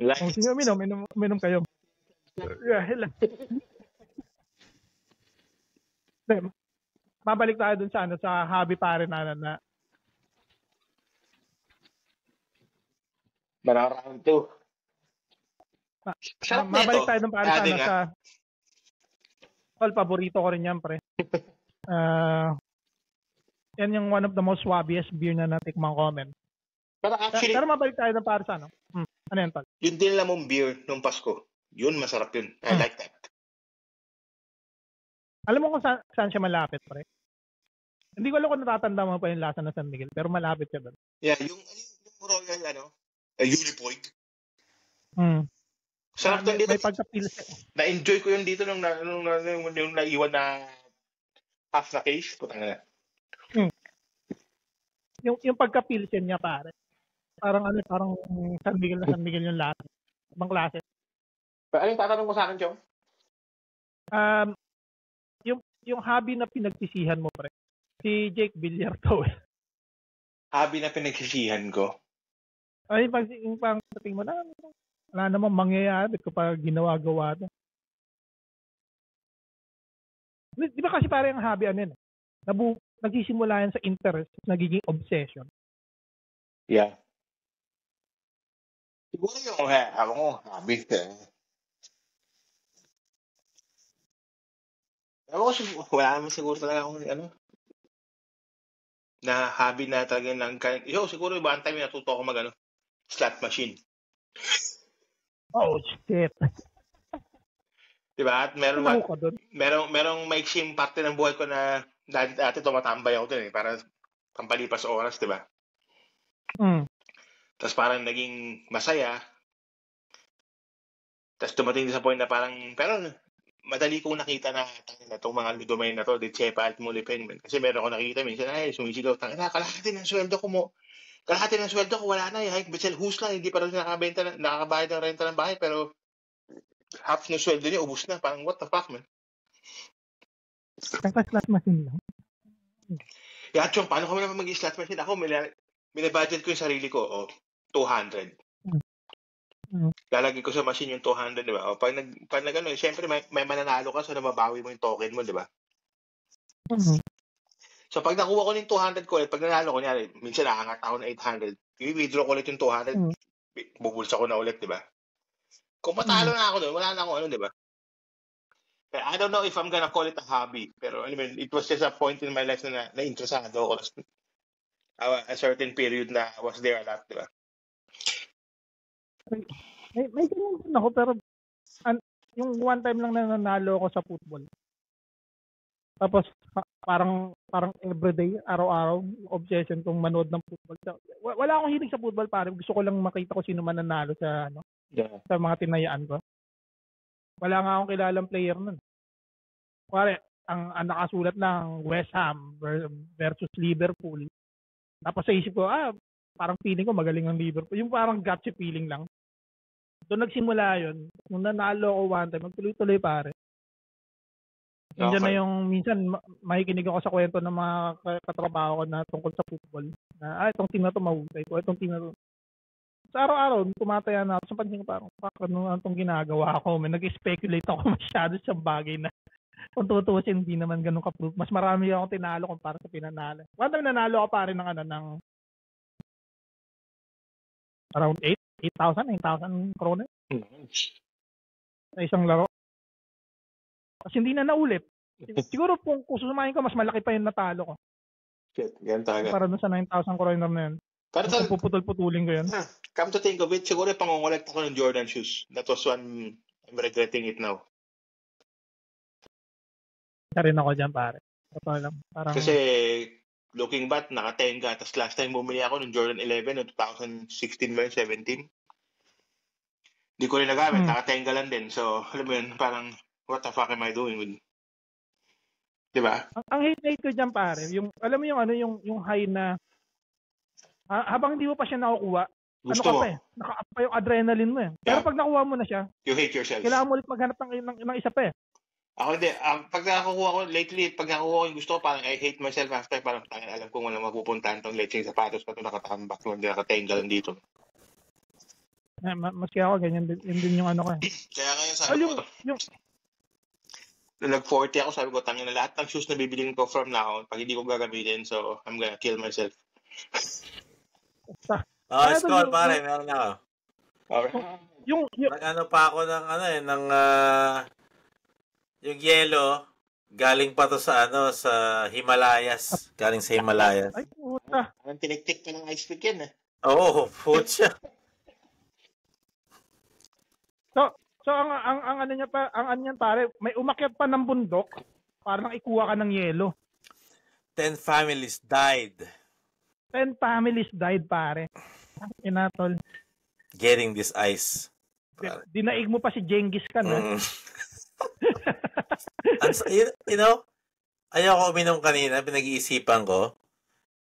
Kung sino uminom kayo. Yeah, babalik tayo dun sa hobby pare na
round 2.
Mabalik tayo dun pare sa paborito ko rin yan pre. Yan yung one of the most swabbiest beer na natikmang ko, men. Pero mabalik tayo dun pare sa ano yan tol?
Yung dinala mong beer nung Pasko. Yun, masarap yun. I like that.
Alam mo kung saan siya malapit, pre? Hindi ko alam kung natatanda mo pa yung lasa ng San Miguel, pero malapit siya doon.
Yeah, yung Royal, Unipoig. Sarap doon dito.
May pagka-pills.
Na-enjoy ko yun dito nung naiwan na half na case. Putang na.
Yung pagka-pills niya, pare. Parang San Miguel yung lasa. Ibang klase.
Ano yung tatanong mo sa akin, Chong?
Yung hobby na pinagsisihan mo, pre. Si Jake Villarto.
Hobby na pinagsisihan ko?
Ay, yung pang-sating mo na, wala namang mangyayari kapag ginawa-gawa na. Di ba kasi parang ang hobby nagsisimula yan sa interest, nagiging obsession.
Yeah. Siguro yung, ako ko, habit wala naman siguro talaga akong, na hobby na talaga siguro iba ang time natuto ako slot machine.
Oh, shit.
Diba? At merong maiksing parte ng buhay ko na dati tumatambay ako dun para pampalipas oras, diba? Tapos parang naging masaya. Tapos dumating sa point na parang, pero madali kong nakita na itong mga domain na to, di Chepa at Mulipeng. Kasi meron ko nakita minsan, sumisigaw, kalahati ng sweldo ko, wala na. Bitsel hus lang, hindi pa rin nakakabayad ng renta ng bahay, pero half ng sweldo niya, ubus na. Parang, what the fuck, man?
Slot machine lang.
Chong, paano ko naman mag-slot machine? Ako, minabudget ko yung sarili ko, 200. Lalagay ko sa machine yung 200, di ba? O, pag siyempre may mananalo ka, so mabawi mo yung token mo, di ba? So, pag nakuha ko ng 200 ko, pag nanalo ko, minsan nakangat ako ng 800, i-withdraw ko ulit yung 200, bubulsa ko na ulit, di ba? Kung matalo na ako doon, wala na akong di ba? I don't know if I'm gonna call it a hobby, pero it was just a point in my life na interesado ako. A certain period na I was there a lot, di ba?
May ganyan din ako, pero yung one time lang na nanalo ako sa football. Tapos parang everyday, araw-araw, obsession kong manood ng football. Wala akong hilig sa football, pare. Gusto ko lang makita ko sino man nanalo sa sa mga tinayaan ko. Wala nga akong kilalang player nun. Pare, ang nakasulat ng West Ham versus Liverpool. Tapos sa isip ko, parang feeling ko magaling ang Liverpool. Yung parang gotcha feeling lang. Doon nagsimula yun. Nung nanalo ako one time, magtuloy-tuloy pare. Nandiyan na yung minsan makikinig ako sa kwento ng mga katrabaho ko na tungkol sa football. Na itong team na to mahusay ko, itong team na to. Sa araw-araw, tumataya na ako. Sa pansin ko parang, ano itong ginagawa ko? May nag-speculate ako masyado sa bagay na kung tutusin, hindi naman ganun ka-proof. Mas marami akong tinalo kumpara sa pinanalo. One time nanalo ako pare ng around 8,000 kroner. Sa isang laro. Kasi hindi na naulit. Siguro kung susumahin ko, mas malaki pa yung natalo ko.
Shit, yan talaga.
Para doon sa 9,000 kroner na yun. Pero kung puputol-putulin ko yun.
Come to think of it, siguro pangongolekt ako ng Jordan shoes. That was one, I'm regretting it now.
Isa rin ako dyan, pare. Parang...
Kasi, looking back, naka-tenga. Tapos last time bumili ako ng Jordan 11 no 2016 ba 17? Hindi ko rin nagamit. Naka-tenga lang din. So, alam mo yun, parang, what the fuck am I doing with... Diba?
Ang hate ko dyan, pare, alam mo yung high na, habang hindi mo pa siya nakukuha,
gusto mo.
Naka-up pa yung adrenaline mo eh. Pero pag nakuha mo na siya,
you hate yourself.
Kailangan mo ulit maghanap ng isa pa eh.
Ako hindi. Pag nakakuha ko, lately, pag nakakuha ko yung gusto ko, parang I hate myself after, parang alam ko walang mapupuntahan tong lecheng sapatos pa ito nakatambak, hindi nakatenga lang dito.
Maski ako, ganyan din yung ano ko eh.
Kaya sabi ko, nag-40 ako, sabi ko, tangin na lahat ng shoes na bibiling ko from now, pag hindi ko gagamitin, so I'm gonna kill myself.
Score pare, meron na ako.
Okay.
Nag-ano pa ako ng yung yellow, galing pa to sa sa Himalayas. Galing sa Himalayas.
Ay, puta.
Ang tinik-tik pa ng ice pick yan eh.
Oo, putya.
So ang ano niya pa, ang ano niyan pare, may umakyat pa ng bundok para nang ikuha ka ng yelo.
10 families died.
10 families died pare. Inatol.
Getting this ice.
Dinaig mo pa si Genghis Khan
ayoko uminom kanina, pinag-iisipan ko.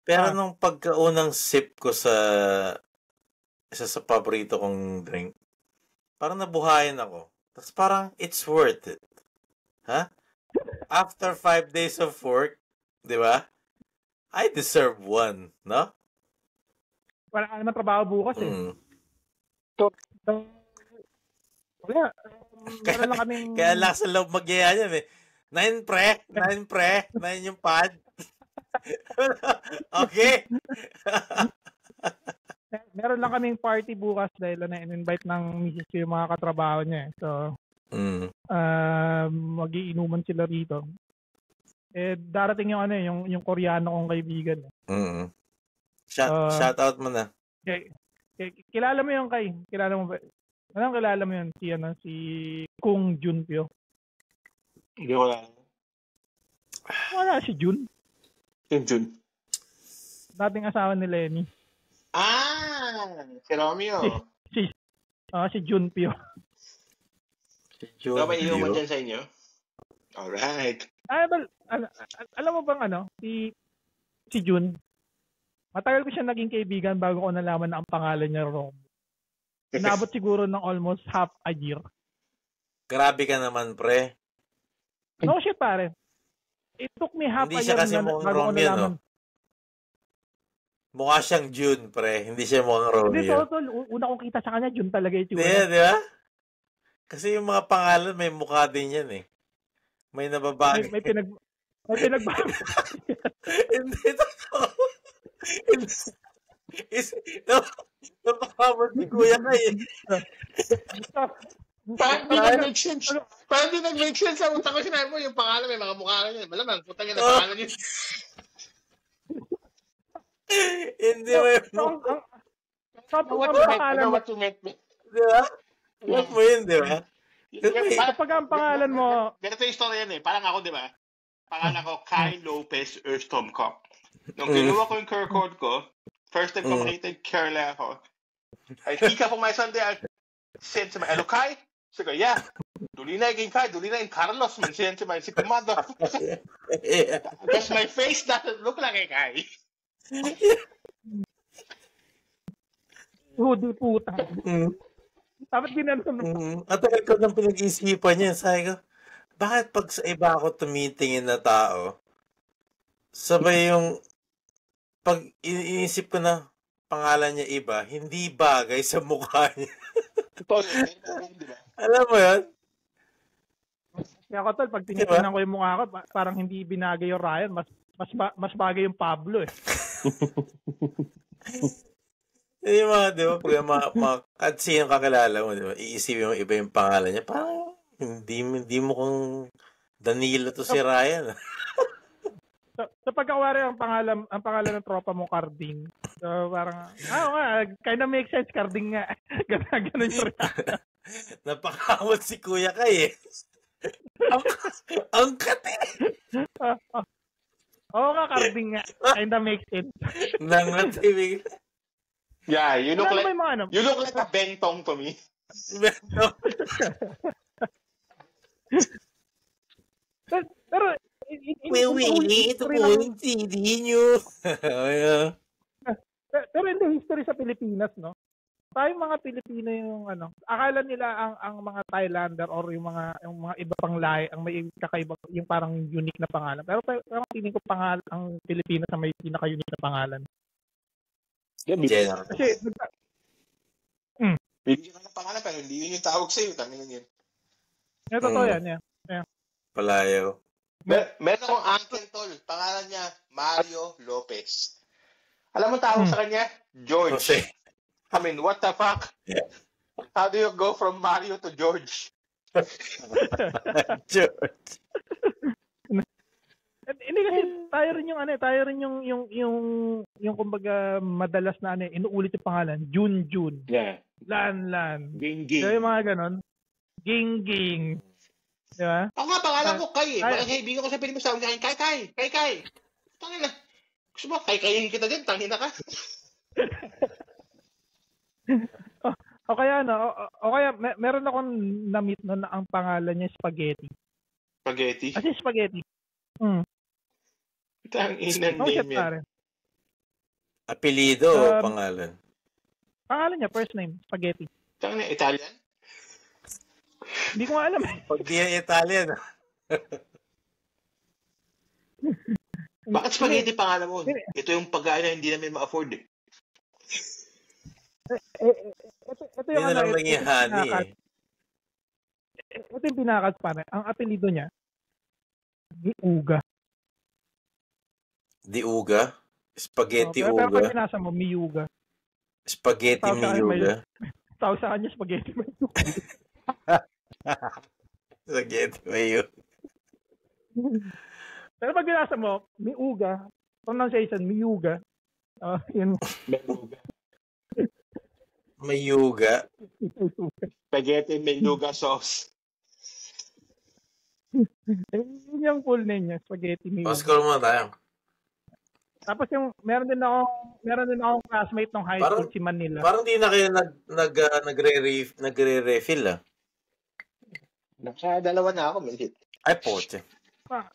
Pero nung pagkaunang sip ko sa isa sa paborito kong drink, parang nabuhayan ako. Tapos parang, it's worth it. Ha? After 5 days of work, di ba? I deserve one, no?
Wala ka naman trabaho bukas eh. Wala.
Kaya lang sa loob mag-iya yan eh. 9 pre, 9 yung pad. Okay?
Meron lang kaming party bukas dahil in-invite ng misis ko yung mga katrabaho niya. So, mag-iinuman sila rito. Darating yung Koreano kong kaibigan.
Shout out mo na.
Kilala mo yung kilala mo ba? Anong kilala mo yun? Si Kung Junpyo.
Hindi ko alam.
Wala si Jun.
Yung Jun.
Dating asawa ni Lenny.
Si Romeo.
Si Junpyo.
Ikaw ba inuman dyan sa inyo? Alright.
Alam mo bang si Jun, matagal ko siya naging kaibigan bago ko nalaman na ang pangalan niya Rom. Inabot siguro ng almost half a year.
Grabe ka naman, pre.
No shit, pare. It took me half
Hindi
a year
kasi
bago ko nalaman.
Mukha siyang June, pre. Hindi siya mukhang Romeo.
Hindi, totoo. Una kong kita sa kanya, June talaga ito.
Di ba? Kasi yung mga pangalan, may mukha din yan eh. May nababagay.
May pinagbago.
Hindi, totoo. Napakamot si Kuya Kai eh.
Parang di nag-make sense sa utak ko. Sinabi mo yung pangalan, may mga mukha lang yun. Malamang, putang yun na pangalan yun.
Hindi mo yung
what you meant me.
Di ba? What mo yun, di ba?
Kapag ang pangalan mo...
Ganito yung story yan eh. Parang ako, di ba? Pangalan ko, Kai Lopez Erstomkop. Nung kinuha ko yung care code ko, first time completed Kerala ako. Ay, tika po my Sunday, I sent to my, hello Kai? So go, yeah. Dulina again Kai, Dulina and Carlos, man, sent to my si Kumado. Because my face doesn't look like a Kai.
Di puta. Dapat ginanong.
At tagal ko nang pinag-isipan niya. Sabi ko, bakit pag sa iba ako tumitingin na tao, sabay yung pag iniisip ko na pangalan niya iba, hindi bagay sa mukha niya. Alam mo yun?
Kaya ko tol, pag tinitingnan ko yung mukha ko, parang hindi binagay yung Ryan, mas bagay yung Pablo eh.
Yung mga, di ba, pag mga sino kakilala mo, di ba, iisipin mo iba yung pangalan niya, parang hindi mo kung Danilo to si Ryan.
So pagkawari ang pangalan ng tropa mo, Carding. So parang, kind of make sense, Carding nga. Ganun yung Ryan.
Napakamot si Kuya Kai eh. Ang kate.
Oo nga, Carding nga. Kind of make sense.
Nangatibig.
Yeah, you look like a bentong to me.
Bentong.
Pero
ito po yung CD nyo.
Pero in the history sa Pilipinas, no? Tayong mga Pilipino yung akala nila ang mga Thailander or yung mga iba pang lahi ang may kakaiba yung parang unique na pangalan. Pero parang tingin ko pangalan ang Pilipinas ang may pinaka-unique na pangalan. Kasi
bigyan ka ng pangalan pero hindi yun yung tawag sa'yo. Tangin yun.
Totoo yan. Yeah.
Palayaw.
Meron akong uncle tol. Pangalan niya Mario Lopez. Alam mo tawag sa kanya? George.
Jose.
I mean, what the fuck? How do you go from Mario to George?
George.
Hindi kasi tayo rin yung kumbaga madalas na inuulit yung pangalan. Jun.
Yeah.
Lan.
Ging.
So, yung mga ganon. Ging. Di ba?
Ako nga, pangalan ko Kai eh. Mga kaibigan ko sa Pilipinas, sabi niya, Kai. Tangin na. Gusto mo, Kai-kayin kita din, tangin na ka.
O kaya meron akong na-meet na ang pangalan niya Spaghetti.
Spaghetti?
Kasi Spaghetti.
Tangin na name yan.
Apelido o pangalan?
Pangalan niya, first name, Spaghetti.
Tangin na, Italian?
Hindi ko alam.
Pag di yan Italian.
Bakit Spaghetti pangalan mo? Ito yung pagkain na hindi namin ma-afford eh.
Ito yung
lang naging honey eh.
Ito yung pinakas pare. Ang apelido niya,
Diuga? Spaghetti
Pero
Uga?
pag pinasa mo, Miyuga.
Spaghetti Miyuga.
Tawag sa kanya, spaghetti Miyuga.
Spaghetti Miyuga.
Pero pag binasa mo, Miyuga, pronunciation, Miyuga. Yun.
Miyuga.
Spaghetti Miyuga sauce.
Yun yung full name niya, spaghetti Miyuga.
Score muna tayo.
Tapos yung meron din akong classmate ng high school, si Manila.
Parang di na kayo nagre-refill
Nakadalawa na ako, minsit.
Ay, pote.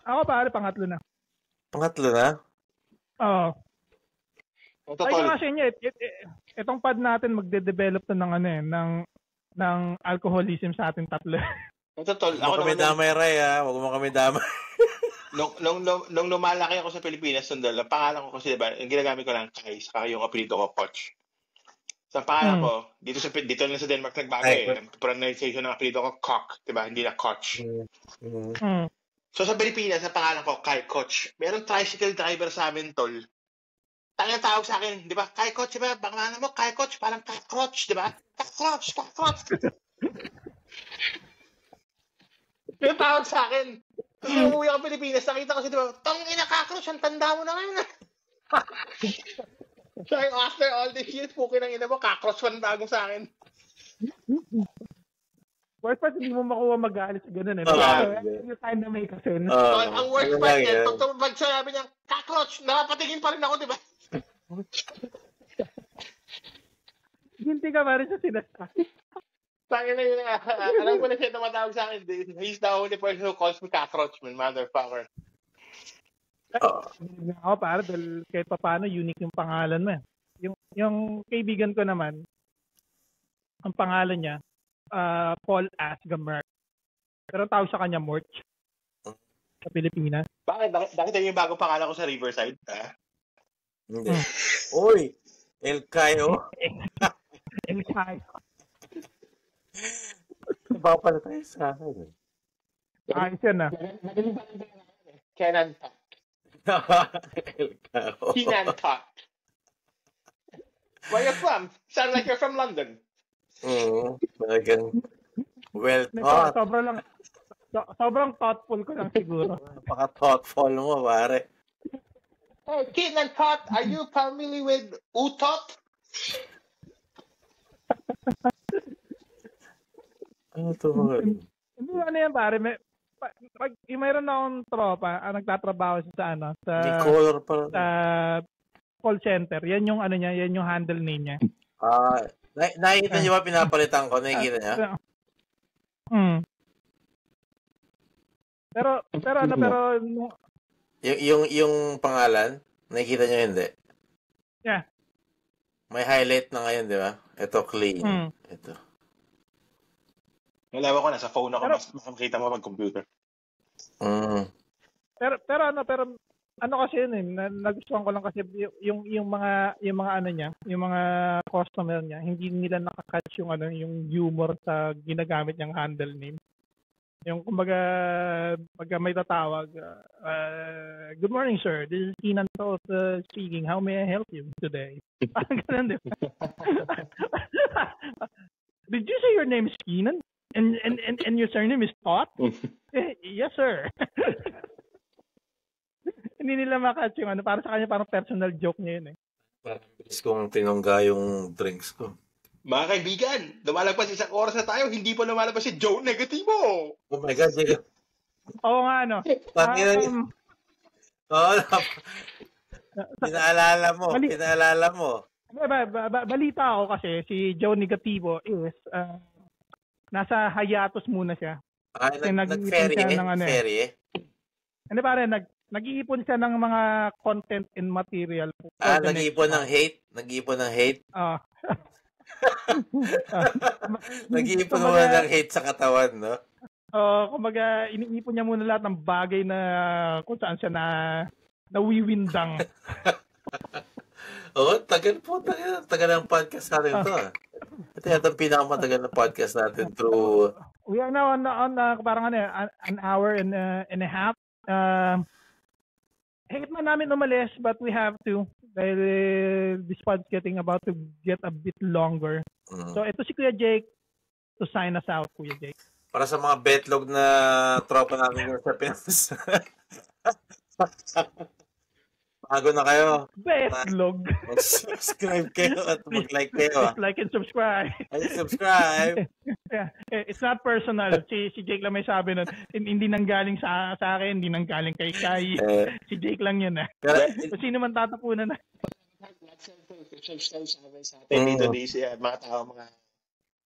Ako pare, pangatlo na.
Pangatlo na?
Oo. Ay ko kasi niya, itong pad natin magde-develop na ng alcoholism sa ating tatlo.
Huwag mo kami damay, Ray, ha? Huwag mo kami damay.
Nung lumalaki ako sa Pilipinas, sundal, ang pangalan ko kasi, diba, yung ginagamit ko lang, Kai, saka yung apelido ko, Coach. Sa pangalan ko, dito lang sa Denmark nagbago pronunciation ng apelido ko, Cock, diba? Hindi na Coach. So sa Pilipinas, ang pangalan ko, Kai Coach. Merong tricycle driver sa amin, tol. Tangang tawag sa akin, di ba? Kai Coach, di ba? Pangalan mo, Kai Coach, parang Cockroach, di ba? Cockroach. Yung tawag sa akin. Kasi umuwi ako Pilipinas, nakita ko si, di ba, ina cockroach, ang tanda mo na ngayon. So, after all this years, pukin ang ina mo, cockroach man bagong sa akin.
Worst part, hindi mo makuha mag-aalis sa ganun Yung time na may kasi.
Ang worst part yan, pag sabi niya, cockroach, nakapatingin pa rin ako, di ba?
Ginti ka pa rin sa sinasabi.
Tangin na yun alam ko na siya tumatawag sa akin. He's the only person who calls me cockroach, man, motherfucker.
Ako para dahil kahit pa paano unique yung pangalan mo. Yung kaibigan ko naman, ang pangalan niya, Paul Asgamer. Pero tawag sa kanya Morch sa Pilipinas.
Bakit yung bagong pangalan ko sa Riverside?
Hindi. Uy! El Cayo.
El Cayo.
Baka pala tayo sa akin.
Ayos yan na.
Kenan Tot.
El Cayo.
Kenan Tot. Where you from? Sound like you're from London.
Talagang well thought.
Sobrang thoughtful ko lang siguro.
Napaka-thoughtful mo, pare.
Hey, Kenan Tot, are you familiar with Utot?
Ano to?
Ano yan, pare? Mayroon akong tropa, nagtatrabaho sa call center. Yan yung yan yung handle name niya.
Nakikita niyo ba pinapalitan ko? Nakikita niya?
Pero
yung pangalan, nakikita niyo hindi?
Yeah.
May highlight na ngayon, di ba? Ito clean. Ito.
Nalawa ko, nasa phone ako, mas makikita mo mag-computer.
Pero kasi yun nagustuhan ko lang kasi yung mga ano niya, yung mga customer niya, hindi nila nakakatch yung yung humor sa ginagamit niyang handle name. Yung kumbaga pag may tatawag, good morning sir, this is Kenan Tot speaking, how may I help you today? Parang ganun, di ba? Did you say your name is Kenan? And your surname is Tot? Yes, sir. Hindi nila makatch yung para sa kanya parang personal joke niya yun
Parang bilis kong tinungga yung drinks ko.
Mga kaibigan, lumalagpas isang oras na tayo, hindi pa lumalabas si Joe Negativo.
Oh my God, Jacob.
Oo nga, no?
Pinaalala mo.
Balita ako kasi si Joe Negativo is nasa hiatus muna siya.
Nag-ferry ferry?
Ano pare, nag-iipon siya ng mga content and material.
Nag-iipon ng hate? Nag-iipon ng hate? Nag-iipon muna ng hate sa katawan, no?
Kumbaga, iniipon niya muna lahat ng bagay na kung saan siya nawiwindang.
Tagal ng podcast natin ito. Ito yung pinakamatagal na podcast natin through...
We are now on parang an hour and a half. Hate man namin umalis, but we have to. Dahil this pod's about to get a bit longer. So ito si Kuya Jake to sign us out, Kuya Jake.
Para sa mga betlog na tropa namin sa Pinas. Bago na kayo.
Betlog.
Mag-subscribe kayo at mag-like kayo.
Like and subscribe. Yeah. It's not personal. Si Jake lang may sabi nun. Hindi nang galing sa akin, hindi nang galing kay Kai. Si Jake lang yun eh. Kung sino man tatapunan na.
Subscribe sa atin dito mga tao, mga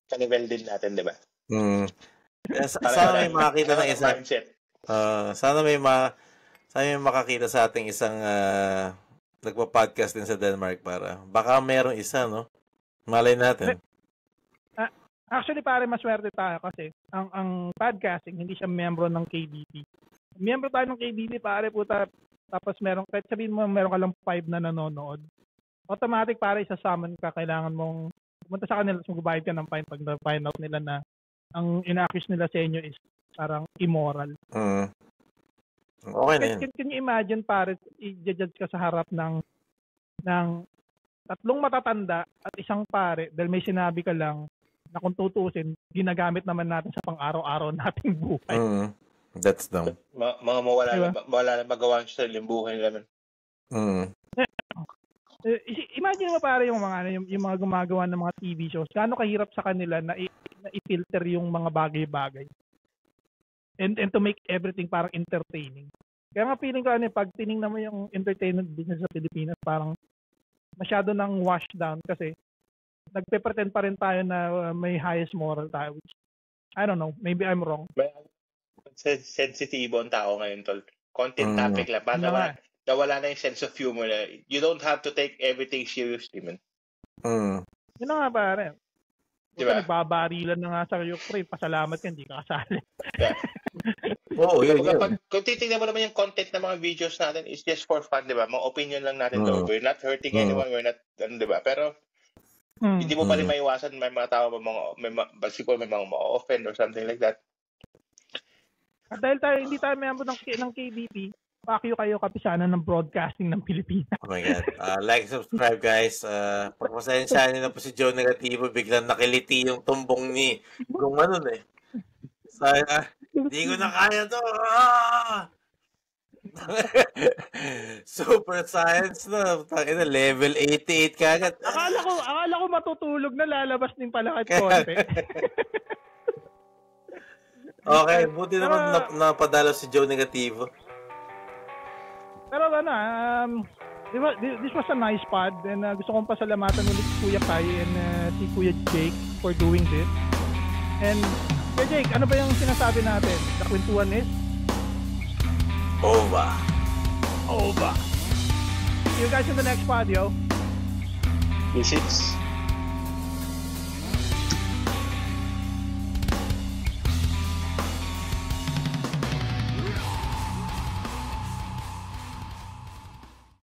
kanivel din natin, di ba?
Sana may makakita ng isang sana may makakita sa ating isang nagpa-podcast din sa Denmark para baka mayroong isa, no? Malay natin.
Actually, pare, maswerte tayo kasi ang podcasting, hindi siya miyembro ng KBP. Miyembro tayo ng KBP, pare, puta, tapos kahit sabihin mo, meron ka lang 5 na nanonood. Automatic, pare, isa-summon ka, kailangan mong pumunta sa kanila, magbabayad ka ng fine pag na-find out nila na ang ina-accuse nila sa inyo is parang immoral.
Okay na yun.
Can you imagine, pare, i-judge ka sa harap ng 3 matatanda at isang pare dahil may sinabi ka lang na kung tutusin, ginagamit naman natin sa pang-araw-araw nating buhay.
That's dumb.
Mga mawala na magawa sa buhay nila.
Imagine mo, pare, yung mga gumagawa ng mga TV shows, gaano kahirap sa kanila na i-filter yung mga bagay-bagay. And to make everything parang entertaining. Kaya nga feeling ko pag tinignan mo yung entertainment business sa Pilipinas, parang masyado nang washed down kasi nagpe-pretend pa rin tayo na may highest moral tayo, which I don't know, maybe I'm wrong.
Sensitibo ang tao ngayon, tol. Content topic lang. Nawala na yung sense of humor. You don't have to take everything seriously, man.
Yun na nga, pare.
Diba?
Nagbabarilan na nga sa Ukraine. Pasalamat ka, hindi ka kasali.
Yeah.
yun.
Kung titignan mo naman yung content ng mga videos natin is just for fun, di ba? Mga opinion lang natin to. We're not hurting anyone. We're not, di ba? Pero, hindi mo pa rin maiwasan. May mga tao, may mga ma-offend or something like that.
At dahil hindi tayo member ng KBP, pakyo kayo kapisanan ng broadcasting ng Pilipinas.
Oh my God. Like, subscribe, guys. Pagpasensyahan niyo na po si Joe Negativo. Biglang nakiliti yung tumbong ni gumanon eh. Sana, hindi ko na kaya to. Super science na. Takina, level 88 kagad.
Akala ko matutulog na, lalabas din pala kahit konti.
Okay, buti naman napadalo si Joe Negativo.
Pero this was a nice pod and gusto kong pasalamatan ulit si Kuya Kai and si Kuya Jake for doing this. And Kuya Jake, ano ba yung sinasabi natin? The kwentuhan is?
Over.
See you guys in the next pod, yo.
This is